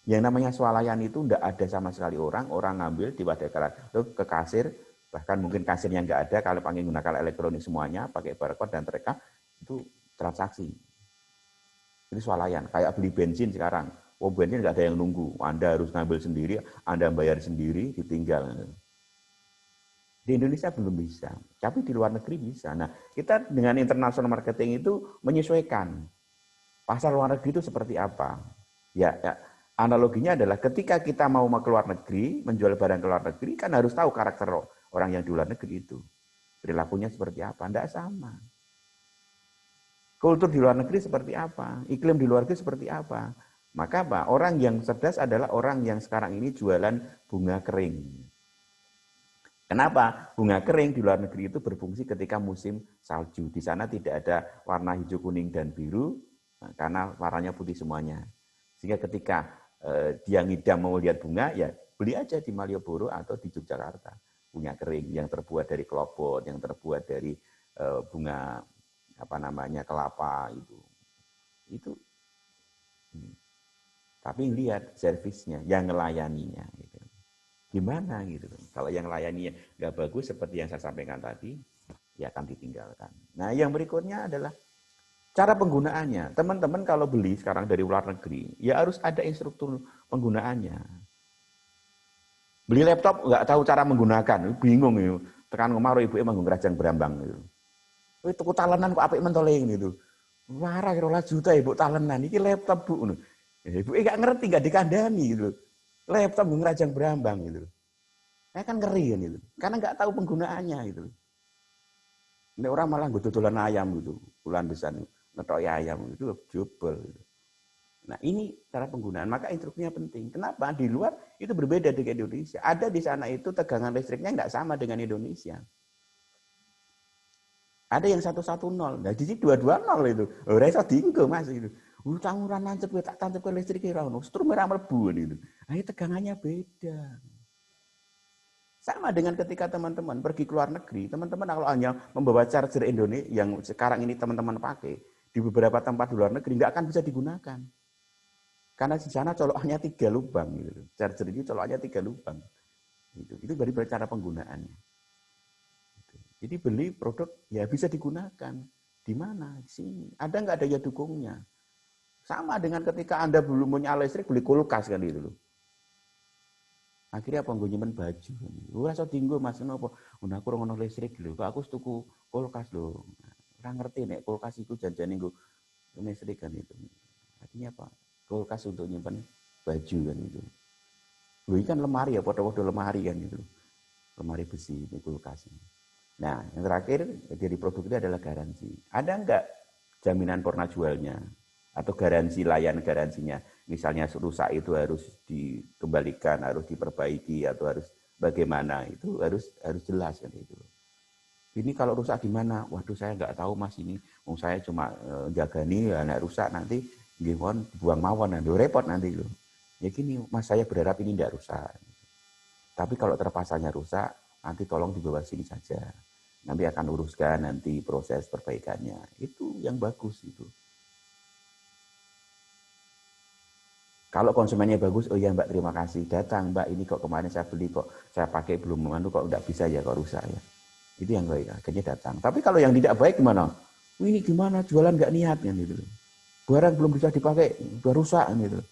Yang namanya swalayan itu tidak ada sama sekali orang ngambil di wadah ke kasir, bahkan mungkin kasirnya nggak ada, kalau pengen menggunakan elektronik semuanya, pakai barcode dan mereka itu transaksi. Itu swalayan, kayak beli bensin sekarang. Oh bensin nggak ada yang nunggu, Anda harus ngambil sendiri, Anda bayar sendiri, ditinggal. Di Indonesia belum bisa, tapi di luar negeri bisa. Nah, kita dengan international marketing itu menyesuaikan. Pasar luar negeri itu seperti apa? Ya, analoginya adalah ketika kita mau ke luar negeri, menjual barang ke luar negeri, kan harus tahu karakter orang yang di luar negeri itu. Perilakunya seperti apa? Tidak sama. Kultur di luar negeri seperti apa? Iklim di luar negeri seperti apa? Maka apa? Orang yang cerdas adalah orang yang sekarang ini jualan bunga kering. Kenapa? Bunga kering di luar negeri itu berfungsi ketika musim salju. Di sana tidak ada warna hijau, kuning, dan biru, karena warnanya putih semuanya. Sehingga ketika dia ngidam mau lihat bunga, ya beli aja di Malioboro atau di Yogyakarta. Bunga kering yang terbuat dari klopot, yang terbuat dari bunga kelapa itu. Tapi lihat servisnya, yang ngelayaninya. Gitu. Gimana gitu? Kalau yang layaninya nggak bagus seperti yang saya sampaikan tadi, ya akan ditinggalkan. Nah, yang berikutnya adalah cara penggunaannya. Teman-teman kalau beli sekarang dari luar negeri, ya harus ada instruktur penggunaannya. Beli laptop nggak tahu cara menggunakan, bingung ya. Tekan kemarin ibu emang ngerajang berambang gitu. Itu talenan kok apik mentole gitu. Marah 12 juta ibu talenan, iki laptop bu. Ibu nggak ngerti, nggak dikandani gitu. Laptop ngerajang berambang gitu. Saya kan ngeri kan itu, karena nggak tahu penggunaannya gitu. Ini orang malah gue tutulan ayam gitu, bulan besar ngetok ayam itu jebol gitu. Nah ini cara penggunaan, maka instruksinya penting. Kenapa? Di luar itu berbeda dengan Indonesia. Ada di sana itu tegangan listriknya tidak sama dengan Indonesia. Ada yang 110, nah di sini 220 itu. Ora iso dienggo Mas itu. Utang ora nancep tak tancep ke listrik ora ono. Strum ora mlebu itu. Ayo tegangannya beda. Sama dengan ketika teman-teman pergi ke luar negeri, teman-teman kalau hanya membawa charger Indonesia yang sekarang ini teman-teman pakai, di beberapa tempat di luar negeri nggak akan bisa digunakan. Karena di sana colokannya 3 lubang gitu. Charger ini colokannya 3 lubang. Itu dari cara penggunaannya. Jadi beli produk ya bisa digunakan. Di mana? Di sini. Ada nggak daya dukungnya? Sama dengan ketika Anda belum punya listrik, beli kulkas kan gitu loh. Akhirnya apa nggo nyimpen baju. Ora iso dienggo Mas napa? Aku ora ono listrik lho. Kok aku tuku kulkas lho. Ora ngerti nek kulkas iku janjane nggo listrik kan itu. Artinya apa? Kulkas untuk nyimpen baju kan itu. Lho kan lemari ya padha-padha lemari kan itu. Lemari besi ini kulkas. Nah, yang terakhir dari produk itu adalah garansi. Ada enggak jaminan purna jualnya atau garansi layan garansinya? Misalnya rusak itu harus dikembalikan, harus diperbaiki atau harus bagaimana? Itu harus jelas kan itu. Ini kalau rusak di mana? Waduh saya nggak tahu Mas ini. Saya cuma jaga nih, anak rusak nanti gimana buang mawon nanti repot nanti loh. Ya gini, Mas saya berharap ini tidak rusak. Tapi kalau terpasangnya rusak, nanti tolong dibawa sini saja. Nanti akan uruskan nanti proses perbaikannya. Itu yang bagus itu. Kalau konsumennya bagus, oh iya Mbak terima kasih. Datang Mbak ini kok kemarin saya beli kok saya pakai belum memandu kok enggak bisa ya kok rusak ya. Itu yang baik, akhirnya datang. Tapi kalau yang tidak baik gimana? Ini gimana jualan nggak niat kan gitu. Barang belum bisa dipakai, udah rusak gitu.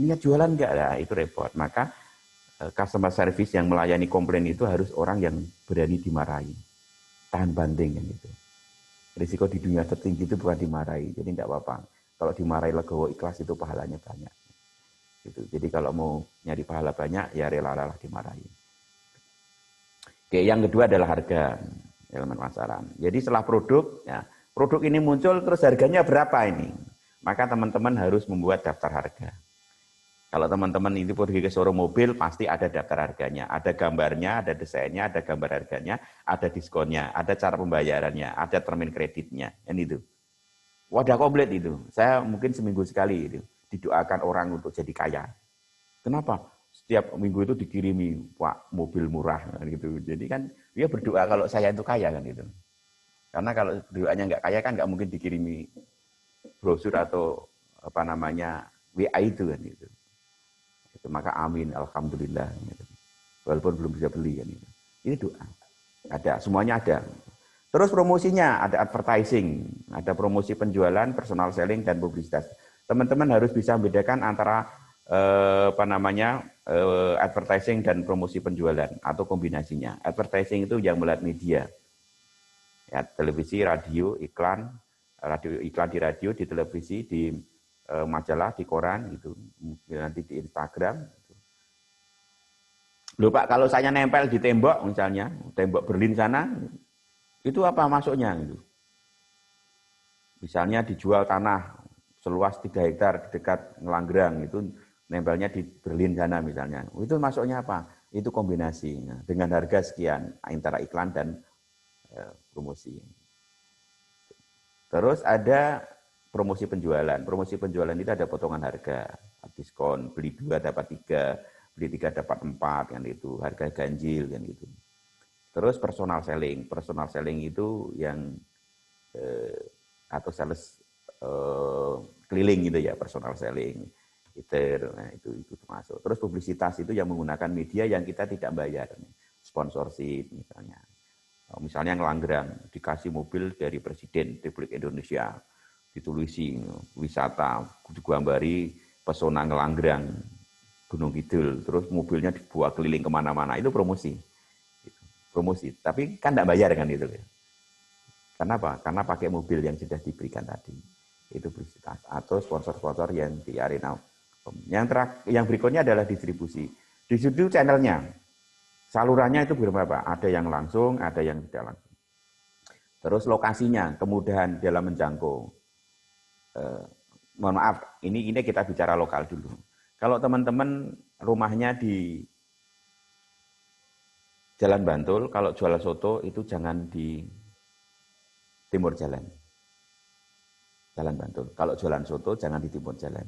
Niat jualan nggak, nah, itu repot. Maka customer service yang melayani komplain itu harus orang yang berani dimarahi. Tahan banting kan gitu. Risiko di dunia tertinggi itu bukan dimarahi, jadi tidak apa-apa. Kalau dimarahi legowo ikhlas itu pahalanya banyak. Gitu. Jadi kalau mau nyari pahala banyak, ya rela-rela dimarahi. Oke, yang kedua adalah harga, elemen pasaran. Jadi setelah produk, ya, produk ini muncul, terus harganya berapa ini? Maka teman-teman harus membuat daftar harga. Kalau teman-teman itu pergi ke showroom mobil, pasti ada daftar harganya. Ada gambarnya, ada desainnya, ada gambar harganya, ada diskonnya, ada cara pembayarannya, ada termin kreditnya. Dan itu. Wadah komplit itu. Saya mungkin seminggu sekali itu didoakan orang untuk jadi kaya. Kenapa? Setiap minggu itu dikirimi Pak mobil murah gitu. Jadi kan dia berdoa kalau saya itu kaya kan itu. Karena kalau doanya nggak kaya kan nggak mungkin dikirimi brosur atau apa namanya WA itu kan itu. Maka amin alhamdulillah gitu. Walaupun belum bisa beli kan itu. Ini doa. Ada, semuanya ada. Terus promosinya ada advertising, ada promosi penjualan, personal selling dan publisitas. Teman-teman harus bisa membedakan antara advertising dan promosi penjualan atau kombinasinya. Advertising itu yang melihat media, ya, televisi, radio, iklan di radio, di televisi, di majalah, di koran, gitu, nanti di Instagram. Gitu. Loh Pak, kalau saya nempel di tembok, misalnya tembok Berlin sana, itu apa masuknya? Gitu. Misalnya dijual tanah seluas 3 hektar di dekat Ngelanggerang, itu nempelnya di Berlin sana misalnya. Itu masuknya apa? Itu kombinasi nah, dengan harga sekian antara iklan dan promosi. Terus ada promosi penjualan. Promosi penjualan itu ada potongan harga, diskon, beli 2 dapat 3, beli 3 dapat 4 kan itu, harga ganjil kan gitu. Terus personal selling. Personal selling itu yang atau sales keliling gitu ya, personal selling. Nah, itu termasuk. Terus publisitas itu yang menggunakan media yang kita tidak bayar. Sponsorship misalnya. Misalnya Ngelanggerang, dikasih mobil dari Presiden Republik Indonesia. Ditulisi wisata, digambari pesona Ngelanggerang, Gunung Kidul. Terus mobilnya dibawa keliling kemana-mana. Itu promosi. Promosi. Tapi kan tidak bayar kan itu. Karena apa? Karena pakai mobil yang sudah diberikan tadi. Itu publisitas. Atau sponsor-sponsor yang di arena. Yang berikutnya adalah distribusi. Distribusi channelnya. Salurannya itu berapa? Ada yang langsung, ada yang tidak langsung. Terus lokasinya, kemudahan dalam menjangkau. mohon maaf, ini kita bicara lokal dulu. Kalau teman-teman rumahnya di Jalan Bantul, kalau jual soto itu jangan di timur jalan. Jalan Bantul. Kalau jualan soto jangan di timur jalan.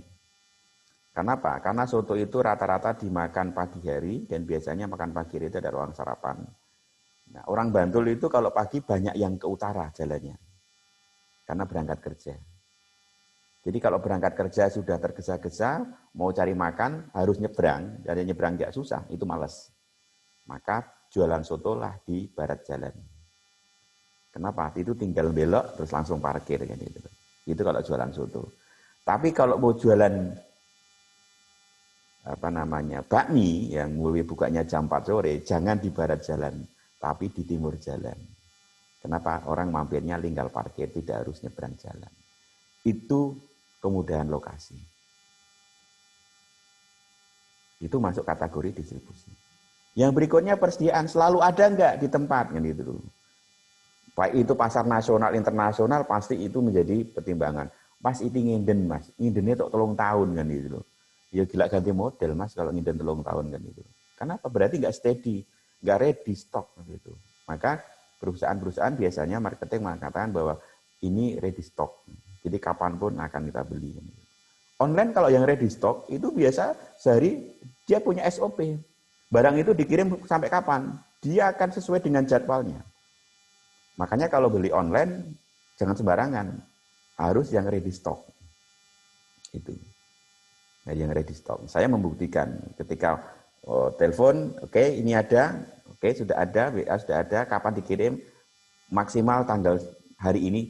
Kenapa? Karena soto itu rata-rata dimakan pagi hari dan biasanya makan pagi hari itu ada ruang sarapan. Nah, orang Bantul itu kalau pagi banyak yang ke utara jalannya. Karena berangkat kerja. Jadi kalau berangkat kerja sudah tergesa-gesa, mau cari makan harus nyebrang, dan nyebrang tidak susah, itu malas. Maka jualan soto lah di barat jalan. Kenapa? Itu tinggal belok terus langsung parkir kan itu. Itu kalau jualan soto. Tapi kalau mau jualan bakmi yang mulai bukanya jam 4 sore, jangan di barat jalan, tapi di timur jalan. Kenapa? Orang mampirnya tinggal parkir, tidak harus nyebrang jalan. Itu kemudahan lokasi. Itu masuk kategori distribusi. Yang berikutnya persediaan selalu ada enggak di tempat kan itu. Baik itu pasar nasional, internasional pasti itu menjadi pertimbangan. Pas itu nginden Mas, ngindennya tok 3 tahun kan itu loh. Ya gila ganti model Mas kalau nginden 3 tahun kan itu. Kenapa? Berarti enggak steady, enggak ready stock gitu. Maka perusahaan-perusahaan biasanya marketing mengatakan bahwa ini ready stock. Jadi kapanpun akan kita beli. Online kalau yang ready stock itu biasa sehari dia punya SOP. Barang itu dikirim sampai kapan? Dia akan sesuai dengan jadwalnya. Makanya kalau beli online jangan sembarangan. Harus yang ready stock. Itu. Nah, yang ready stock. Saya membuktikan ketika telepon, oke, ini ada, oke, sudah ada, WA sudah ada, kapan dikirim? Maksimal tanggal hari ini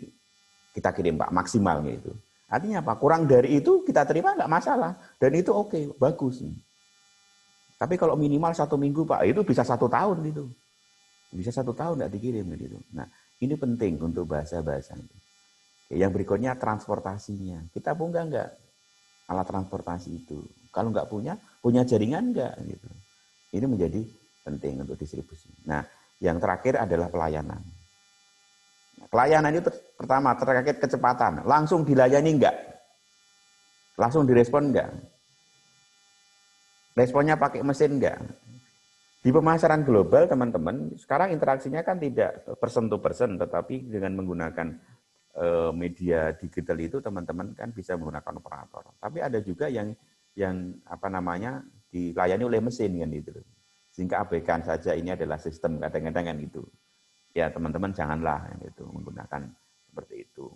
kita kirim Pak, maksimal gitu. Artinya apa? Kurang dari itu kita terima nggak masalah. Dan itu oke, bagus. Tapi kalau minimal 1 minggu Pak, itu bisa 1 tahun gitu. Bisa 1 tahun nggak dikirim gitu. Nah, ini penting untuk bahasa-bahasa itu. Yang berikutnya transportasinya. Kita punya nggak alat transportasi itu? Kalau nggak punya jaringan nggak gitu. Ini menjadi penting untuk distribusi. Nah, yang terakhir adalah pelayanan. Pelayanan itu pertama terkait kecepatan, langsung dilayani enggak? Langsung direspon enggak? Responnya pakai mesin enggak? Di pemasaran global teman-teman, sekarang interaksinya kan tidak person to person, tetapi dengan menggunakan media digital itu teman-teman kan bisa menggunakan operator. Tapi ada juga yang dilayani oleh mesin kan itu. Sehingga abaikan saja ini adalah sistem kadang-kadang kan itu. Ya teman-teman janganlah itu menggunakan seperti itu.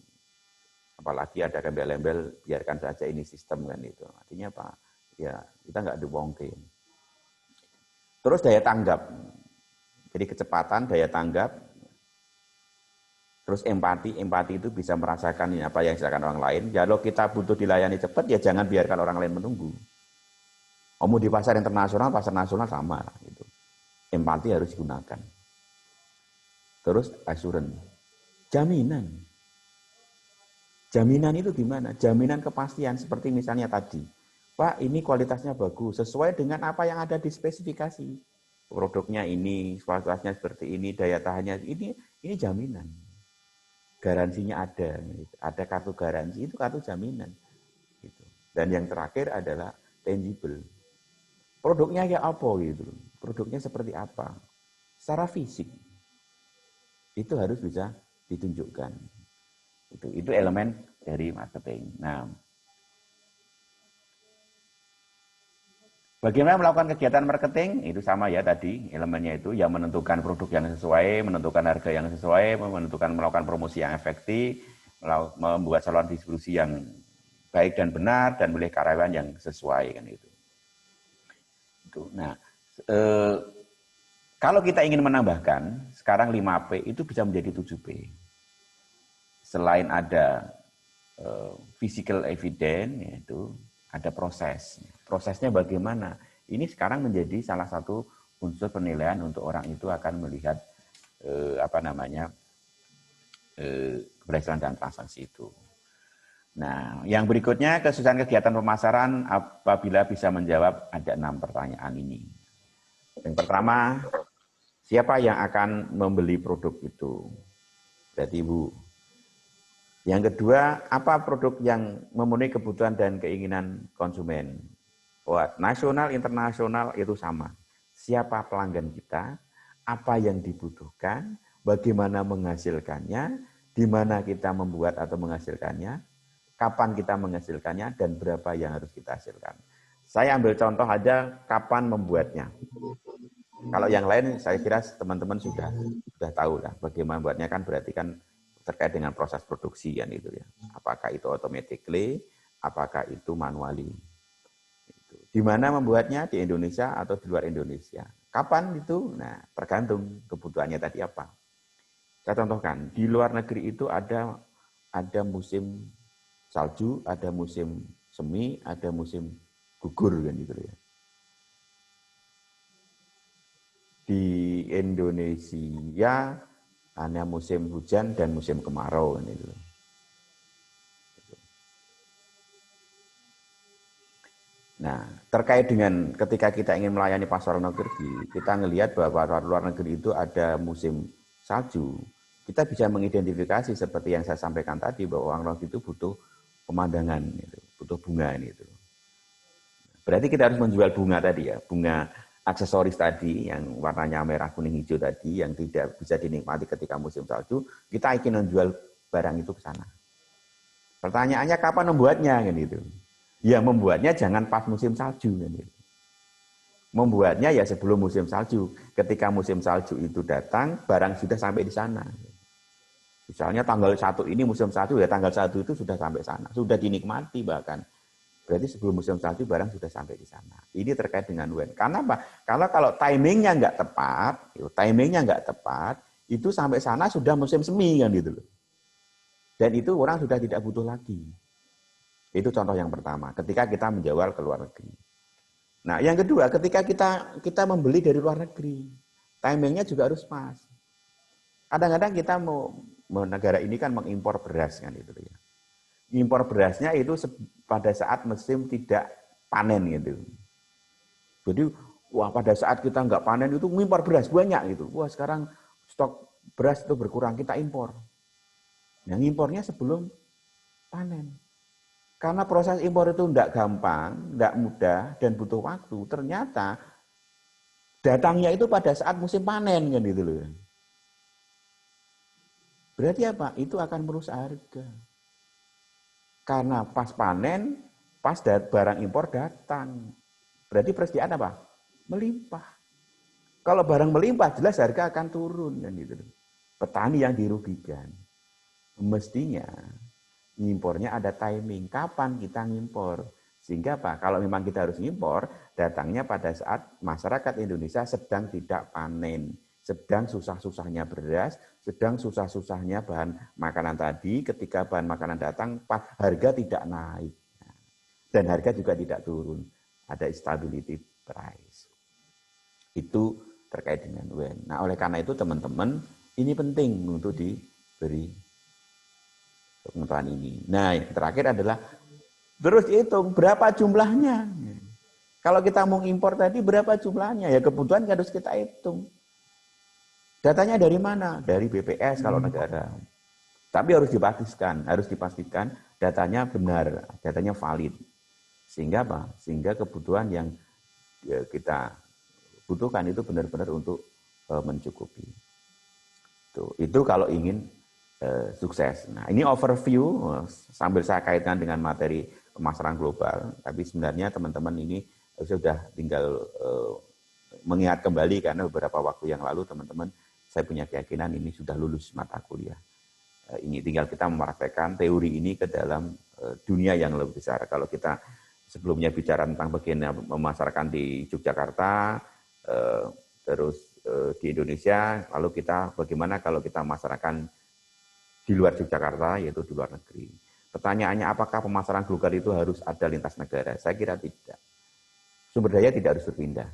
Apalagi ada embel-embel, biarkan saja ini sistem kan itu. Artinya apa? Ya kita nggak dibongkir. Terus daya tanggap. Jadi kecepatan, daya tanggap. Terus empati itu bisa merasakan apa yang dirasakan orang lain. Kalau kita butuh dilayani cepat, ya jangan biarkan orang lain menunggu. Mau di pasar internasional, pasar nasional sama. Gitu. Empati harus digunakan. Terus assurance, jaminan. Jaminan itu gimana? Jaminan kepastian seperti misalnya tadi. Pak, ini kualitasnya bagus, sesuai dengan apa yang ada di spesifikasi. Produknya ini, kualitasnya seperti ini, daya tahannya ini jaminan. Garansinya ada kartu garansi, itu kartu jaminan. Gitu. Dan yang terakhir adalah tangible. Produknya ya apa gitu? Produknya seperti apa? Secara fisik. Itu harus bisa ditunjukkan. Itu elemen dari marketing. Nah, bagaimana melakukan kegiatan marketing? Itu sama ya tadi, elemennya itu yang menentukan produk yang sesuai, menentukan harga yang sesuai, melakukan promosi yang efektif, membuat saluran distribusi yang baik dan benar, dan memilih karyawan yang sesuai kan itu. Nah, kalau kita ingin menambahkan, sekarang 5P itu bisa menjadi 7P. Selain ada physical evidence, yaitu ada proses. Prosesnya bagaimana? Ini sekarang menjadi salah satu unsur penilaian untuk orang itu akan melihat keberhasilan dan transaksi itu. Nah, yang berikutnya kesusahan kegiatan pemasaran apabila bisa menjawab ada 6 pertanyaan ini. Yang pertama, siapa yang akan membeli produk itu? Berarti Ibu. Yang kedua, apa produk yang memenuhi kebutuhan dan keinginan konsumen? Buat nasional, internasional itu sama. Siapa pelanggan kita, apa yang dibutuhkan, bagaimana menghasilkannya, di mana kita membuat atau menghasilkannya, kapan kita menghasilkannya, dan berapa yang harus kita hasilkan. Saya ambil contoh aja kapan membuatnya. Kalau yang lain saya kira teman-teman sudah tahu lah bagaimana membuatnya, kan berarti kan terkait dengan proses produksi kan itu ya. Apakah itu automatically, apakah itu manually. Di mana membuatnya, di Indonesia atau di luar Indonesia. Kapan itu? Nah, tergantung kebutuhannya tadi apa. Saya contohkan, di luar negeri itu ada musim salju, ada musim semi, ada musim gugur kan gitu ya. Di Indonesia hanya musim hujan dan musim kemarau kan itu. Nah, terkait dengan ketika kita ingin melayani pasar luar negeri, kita ngelihat bahwa pasar luar negeri itu ada musim salju. Kita bisa mengidentifikasi seperti yang saya sampaikan tadi bahwa orang luar itu butuh pemandangan, gitu, butuh bunga itu. Berarti kita harus menjual bunga tadi ya, bunga aksesoris tadi yang warnanya merah, kuning, hijau tadi yang tidak bisa dinikmati ketika musim salju. Kita ingin menjual barang itu ke sana. Pertanyaannya kapan membuatnya kan gitu. Ya membuatnya jangan pas musim salju kan gitu. Membuatnya ya sebelum musim salju. Ketika musim salju itu datang, barang sudah sampai di sana. Misalnya tanggal 1 ini musim salju, ya tanggal 1 itu sudah sampai sana, sudah dinikmati bahkan. Berarti sebelum musim salju barang sudah sampai di sana. Ini terkait dengan when. Karena apa? Karena kalau timingnya nggak tepat, itu sampai sana sudah musim semi kan gitu loh. Dan itu orang sudah tidak butuh lagi. Itu contoh yang pertama, ketika kita menjual ke luar negeri. Nah, yang kedua, ketika kita membeli dari luar negeri, timingnya juga harus pas. Kadang-kadang kita mau negara ini kan mengimpor beras kan gitu ya. Impor berasnya itu pada saat musim tidak panen gitu. Jadi, wah pada saat kita nggak panen itu mengimpor beras banyak gitu. Wah sekarang stok beras itu berkurang, kita impor. Yang impornya sebelum panen. Karena proses impor itu tidak gampang, tidak mudah, dan butuh waktu. Ternyata datangnya itu pada saat musim panen kan gitu loh. Berarti apa? Itu akan merusak harga. Karena pas panen, pas barang impor datang. Berarti persediaan apa? Melimpah. Kalau barang melimpah, jelas harga akan turun kan gitu loh. Petani yang dirugikan. Mestinya ngimpornya ada timing, kapan kita ngimpor. Sehingga apa? Kalau memang kita harus ngimpor, datangnya pada saat masyarakat Indonesia sedang tidak panen, sedang susah-susahnya beras, sedang susah-susahnya bahan makanan tadi, ketika bahan makanan datang, harga tidak naik. Dan harga juga tidak turun. Ada stability price. Itu terkait dengan when. Nah, oleh karena itu teman-teman, ini penting untuk diberi pengetahuan ini. Nah, yang terakhir adalah terus hitung berapa jumlahnya. Kalau kita mau impor tadi berapa jumlahnya? Ya kebutuhan harus kita hitung. Datanya dari mana? Dari BPS kalau negara. Tapi harus dipastikan datanya benar, datanya valid. Sehingga apa? Sehingga kebutuhan yang kita butuhkan itu benar-benar untuk mencukupi. Itu kalau ingin sukses. Nah, ini overview sambil saya kaitkan dengan materi pemasaran global, tapi sebenarnya teman-teman ini sudah tinggal mengingat kembali karena beberapa waktu yang lalu teman-teman saya punya keyakinan ini sudah lulus mata kuliah. Ini tinggal kita mempraktekkan teori ini ke dalam dunia yang lebih besar. Kalau kita sebelumnya bicara tentang bagaimana memasarkan di Yogyakarta, terus di Indonesia, lalu kita bagaimana kalau kita memasarkan di luar Yogyakarta, yaitu di luar negeri. Pertanyaannya, apakah pemasaran global itu harus ada lintas negara? Saya kira tidak. Sumber daya tidak harus berpindah.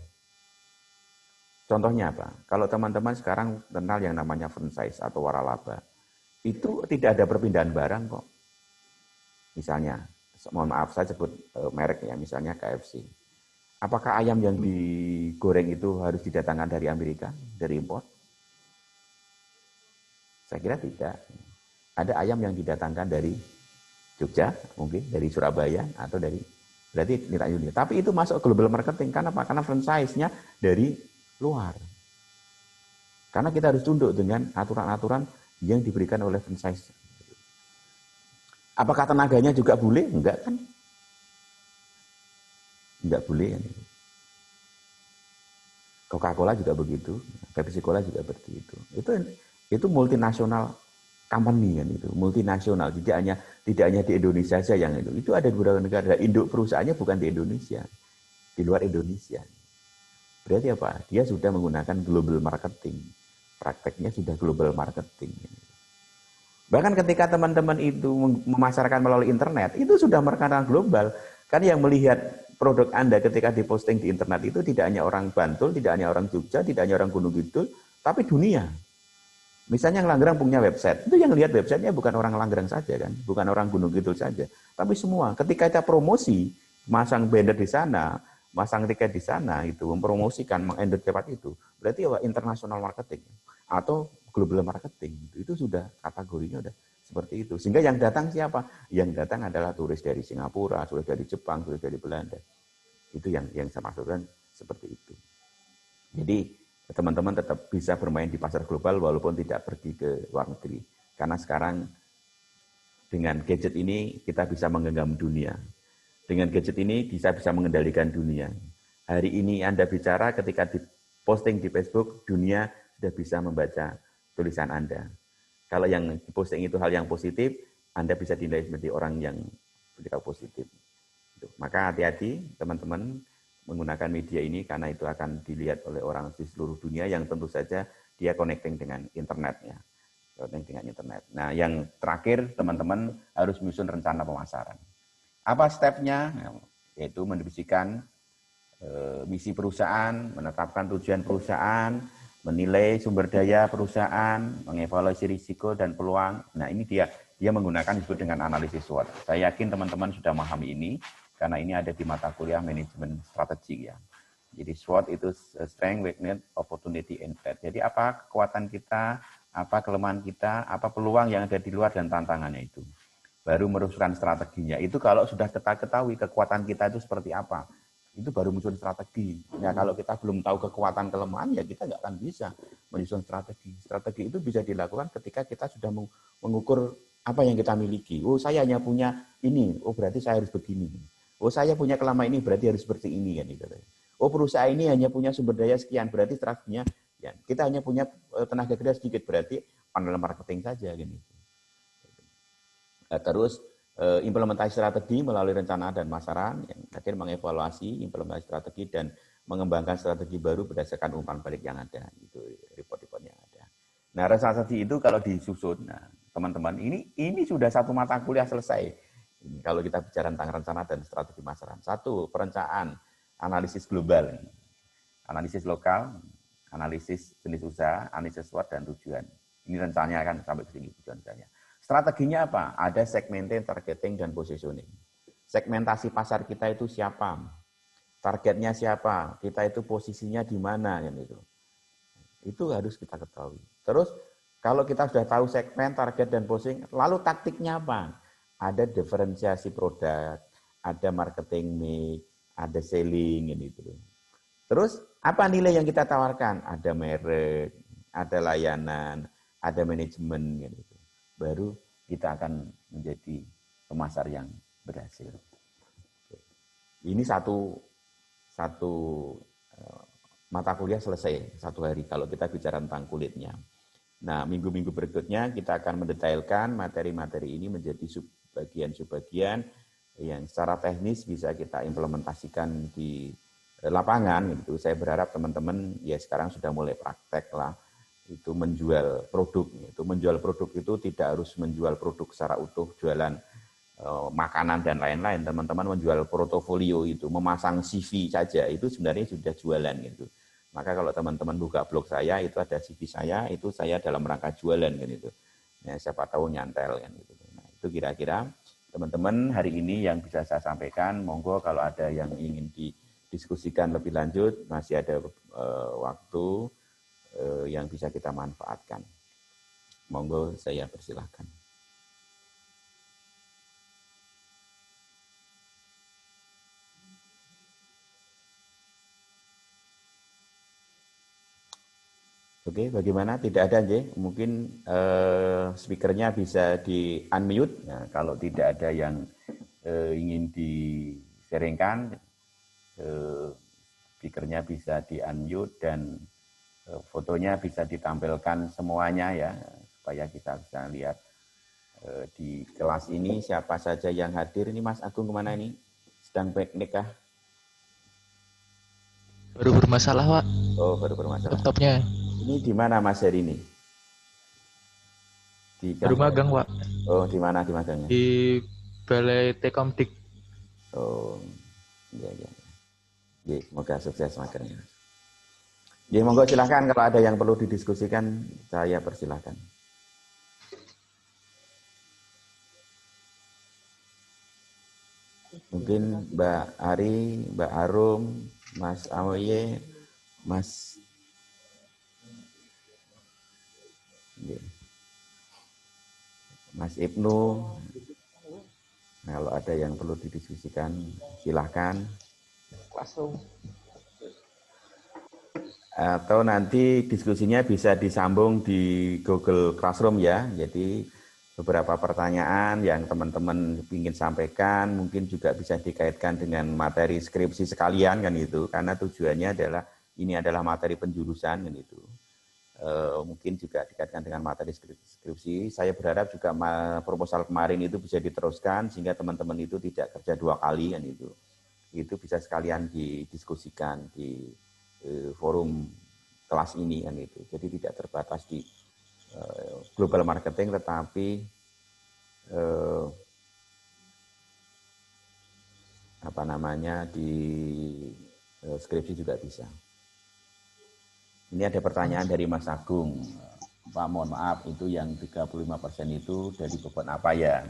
Contohnya apa? Kalau teman-teman sekarang kenal yang namanya franchise atau waralaba, itu tidak ada perpindahan barang kok. Misalnya, mohon maaf saya sebut merek ya, misalnya KFC. Apakah ayam yang digoreng itu harus didatangkan dari Amerika, dari impor? Saya kira tidak. ada ayam yang didatangkan dari Jogja, mungkin dari Surabaya, atau dari, berarti nilai unit. Tapi itu masuk global marketing, karena apa? Karena franchise-nya dari luar. Karena kita harus tunduk dengan aturan-aturan yang diberikan oleh franchise. Apakah tenaganya juga boleh? Enggak kan? Enggak boleh. Coca-Cola juga begitu, Pepsi-Cola juga seperti itu. Itu multinasional company kan itu, multinasional. Tidak hanya di Indonesia saja yang itu. Itu ada di beberapa negara. Induk perusahaannya bukan di Indonesia, di luar Indonesia. Berarti apa? Dia sudah menggunakan global marketing. Prakteknya sudah global marketing. Bahkan ketika teman-teman itu memasarkan melalui internet, itu sudah merekam global. Kan yang melihat produk Anda ketika diposting di internet itu tidak hanya orang Bantul, tidak hanya orang Jogja, tidak hanya orang Gunung Kidul, tapi dunia. Misalnya Langgerang punya website, itu yang lihat websitenya bukan orang Langgerang saja kan, bukan orang Gunung Kidul saja, tapi semua. Ketika kita promosi, masang banner di sana, masang tiket di sana, itu mempromosikan, mengendorse tempat itu, berarti apa? International marketing atau global marketing. Itu sudah kategorinya udah seperti itu. Sehingga yang datang siapa? Yang datang adalah turis dari Singapura, turis dari Jepang, turis dari Belanda. Itu yang saya maksudkan seperti itu. Jadi teman-teman tetap bisa bermain di pasar global walaupun tidak pergi ke luar negeri. Karena sekarang dengan gadget ini kita bisa menggenggam dunia. Dengan gadget ini bisa mengendalikan dunia. Hari ini Anda bicara ketika diposting di Facebook, dunia sudah bisa membaca tulisan Anda. Kalau yang diposting itu hal yang positif, Anda bisa dinilai sebagai orang yang bersikap positif. Maka hati-hati teman-teman menggunakan media ini karena itu akan dilihat oleh orang di seluruh dunia yang tentu saja dia connecting dengan internetnya. Connecting dengan internet. Nah, yang terakhir teman-teman harus menyusun rencana pemasaran. Apa stepnya? Yaitu mendiskusikan misi perusahaan, menetapkan tujuan perusahaan, menilai sumber daya perusahaan, mengevaluasi risiko dan peluang. Nah, ini dia menggunakan disebut dengan analisis SWOT. Saya yakin teman-teman sudah memahami ini karena ini ada di mata kuliah manajemen strategi ya. Jadi SWOT itu strength, weakness, opportunity, and threat. Jadi apa kekuatan kita, apa kelemahan kita, apa peluang yang ada di luar dan tantangannya itu. Baru merumuskan strateginya. Itu kalau sudah kita ketahui kekuatan kita itu seperti apa, itu baru menyusun strategi. Ya kalau kita belum tahu kekuatan kelemahan, ya kita nggak akan bisa menyusun strategi. Strategi itu bisa dilakukan ketika kita sudah mengukur apa yang kita miliki. Oh, saya hanya punya ini, oh berarti saya harus begini. Oh, saya punya kelemahan ini, berarti harus seperti ini kan gitu. Oh, perusahaan ini hanya punya sumber daya sekian, berarti strateginya ya, kita hanya punya tenaga kerja sedikit, berarti online marketing saja gitu. Terus implementasi strategi melalui rencana dan pemasaran, yang terakhir mengevaluasi implementasi strategi dan mengembangkan strategi baru berdasarkan umpan balik yang ada, itu report-report yang ada. Nah, strategi itu kalau disusun, nah, teman-teman, ini sudah satu mata kuliah selesai. Ini, kalau kita bicara tentang rencana dan strategi pemasaran. Satu, perencanaan, analisis global, analisis lokal, analisis jenis usaha, analisis SWOT dan tujuan. Ini rencananya kan sampai ke sini tujuan saya. Strateginya apa? Ada segmenting, targeting, dan positioning. Segmentasi pasar kita itu siapa? Targetnya siapa? Kita itu posisinya di mana? Itu harus kita ketahui. Terus kalau kita sudah tahu segmen, target, dan positioning, lalu taktiknya apa? Ada diferensiasi produk, ada marketing mix, ada selling, gitu. Terus apa nilai yang kita tawarkan? Ada merek, ada layanan, ada manajemen, gitu. Baru kita akan menjadi pemasar yang berhasil. Ini satu mata kuliah selesai satu hari kalau kita bicara tentang kulitnya. Nah, minggu-minggu berikutnya kita akan mendetailkan materi-materi ini menjadi subbagian yang secara teknis bisa kita implementasikan di lapangan. Gitu. Saya berharap teman-teman ya sekarang sudah mulai praktek lah. Itu menjual produk. Itu menjual produk itu tidak harus menjual produk secara utuh, jualan makanan dan lain-lain. Teman-teman menjual portofolio itu, memasang CV saja, itu sebenarnya sudah jualan gitu. Maka kalau teman-teman buka blog saya, itu ada CV saya, itu saya dalam rangka jualan kan itu. Nah, siapa tahu nyantel kan gitu. Nah, itu kira-kira teman-teman hari ini yang bisa saya sampaikan. Monggo kalau ada yang ingin didiskusikan lebih lanjut, masih ada waktu yang bisa kita manfaatkan. Monggo saya persilahkan. Oke, bagaimana? Tidak ada, J. Mungkin speakernya bisa di-unmute. Nah, kalau tidak ada yang ingin di-sharingkan, speakernya bisa di-unmute dan fotonya bisa ditampilkan semuanya ya, supaya kita bisa lihat di kelas ini siapa saja yang hadir. Ini Mas Agung kemana ini? Sedang piknik kah? Baru bermasalah, Pak. Oh, baru bermasalah. Laptopnya. Ini di mana Mas hari ini? Di Baru kantor. magang, Pak. Oh, di mana di magangnya? Di Balai Tekomdik. Oh, iya, iya. Ya, semoga sukses magangnya. Ya, monggo silahkan kalau ada yang perlu didiskusikan, saya persilahkan. Mungkin Mbak Ari, Mbak Arum, Mas Awoye, Mas Mas Ibnu, kalau ada yang perlu didiskusikan, silahkan. Atau nanti diskusinya bisa disambung di Google Classroom ya. Jadi beberapa pertanyaan yang teman-teman ingin sampaikan mungkin juga bisa dikaitkan dengan materi skripsi sekalian kan itu. Karena tujuannya adalah ini adalah materi penjurusan kan itu. Mungkin juga dikaitkan dengan materi skripsi. Saya berharap juga proposal kemarin itu bisa diteruskan sehingga teman-teman itu tidak kerja 2 kali kan itu. Itu bisa sekalian didiskusikan di forum kelas ini kan itu. Jadi tidak terbatas di global marketing tetapi apa namanya di skripsi juga bisa. Ini ada pertanyaan dari Mas Agung. Pak, mohon maaf, itu yang 35% itu dari beban apa ya?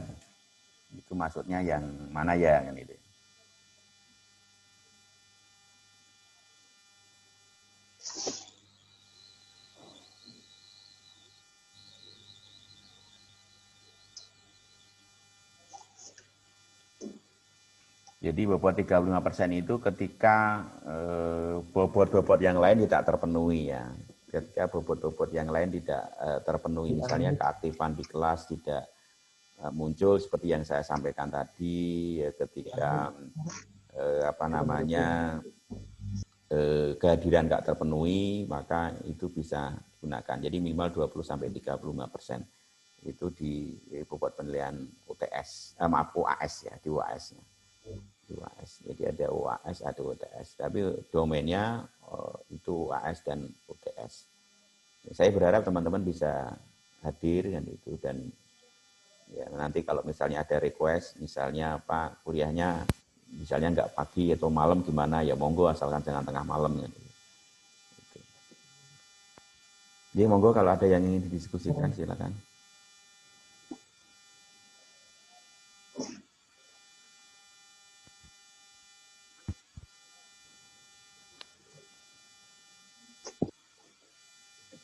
Itu maksudnya yang mana ya? Kan itu. Jadi bobot 35% itu ketika bobot-bobot yang lain tidak terpenuhi ya. Ketika bobot-bobot yang lain tidak terpenuhi, misalnya keaktifan di kelas tidak muncul seperti yang saya sampaikan tadi, ya, ketika apa namanya kehadiran nggak terpenuhi, maka itu bisa digunakan. Jadi minimal 20-35% itu di bobot penilaian UTS, maaf UAS ya, di UAS-nya. UAS. Jadi ada UAS, ada UTS. Tapi domainnya itu UAS dan UTS. Saya berharap teman-teman bisa hadir kan itu dan ya nanti kalau misalnya ada request, misalnya Pak kuliahnya misalnya nggak pagi atau malam gimana ya monggo asalkan jangan tengah malam ya. Jadi monggo kalau ada yang ingin didiskusikan silakan.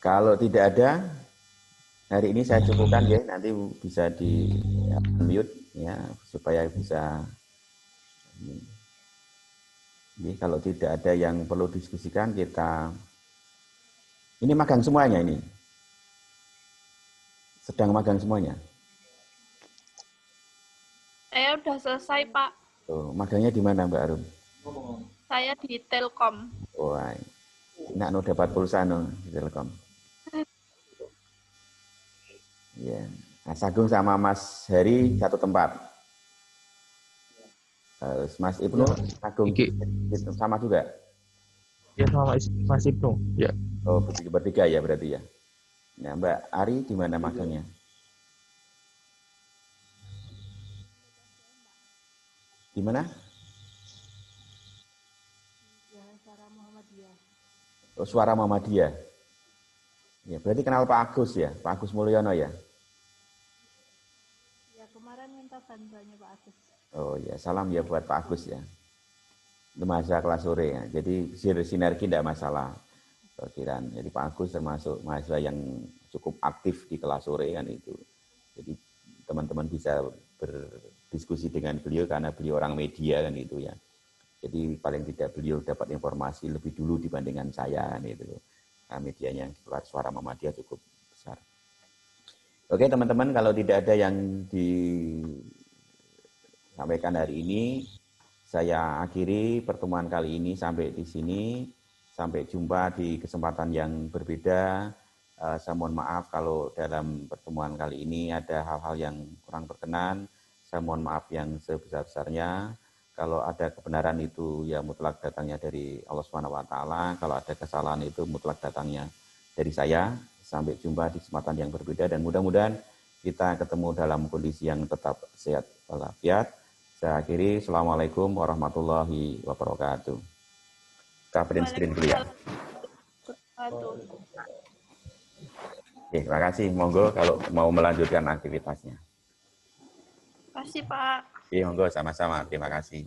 Kalau tidak ada, hari ini saya cukupkan ya, nanti bisa di unmute ya supaya bisa. Jadi kalau tidak ada yang perlu diskusikan kita. Ini magang semuanya ini. Sedang magang semuanya. Saya udah selesai, Pak. Oh, magangnya di mana Mbak Arum? Saya di Telkom. Oh, nak no dapat pulsa no di Telkom. Ya, Mas Agung sama Mas Heri satu tempat. Mas Ibnu, Agung itu sama juga. Ya, sama Mas Ibnu. Ya. Oh, bertiga ya berarti ya. Nah, Mbak Ari di mana magangnya? Di mana? Oh, Suara Muhammadiyah. Ya, berarti kenal Pak Agus ya, Pak Agus Mulyono ya. Ya, kemarin minta bantuannya Pak Agus. Oh ya, salam ya buat Pak Agus ya. Itu mahasiswa kelas sore ya. Jadi sinergi tidak masalah. Perkiraan. Jadi Pak Agus termasuk mahasiswa yang cukup aktif di kelas sore kan itu. Jadi teman-teman bisa berdiskusi dengan beliau karena beliau orang media kan itu ya. Jadi paling tidak beliau dapat informasi lebih dulu dibandingkan saya kan itu. medianya keluar suara Muhammadiyah cukup besar. Oke teman-teman, kalau tidak ada yang disampaikan hari ini, saya akhiri pertemuan kali ini sampai di sini. Sampai jumpa di kesempatan yang berbeda. Saya mohon maaf kalau dalam pertemuan kali ini ada hal-hal yang kurang berkenan. Saya mohon maaf yang sebesar-besarnya. Kalau ada kebenaran itu ya mutlak datangnya dari Allah SWT. Kalau ada kesalahan itu mutlak datangnya dari saya. Sampai jumpa di kesempatan yang berbeda dan mudah-mudahan kita ketemu dalam kondisi yang tetap sehat walafiat. Saya akhiri. Assalamualaikum warahmatullahi wabarakatuh. Print screen dulu ya. Oke, terima kasih. Monggo kalau mau melanjutkan aktivitasnya. Terima kasih, Pak. Oke, monggo sama-sama. Terima kasih.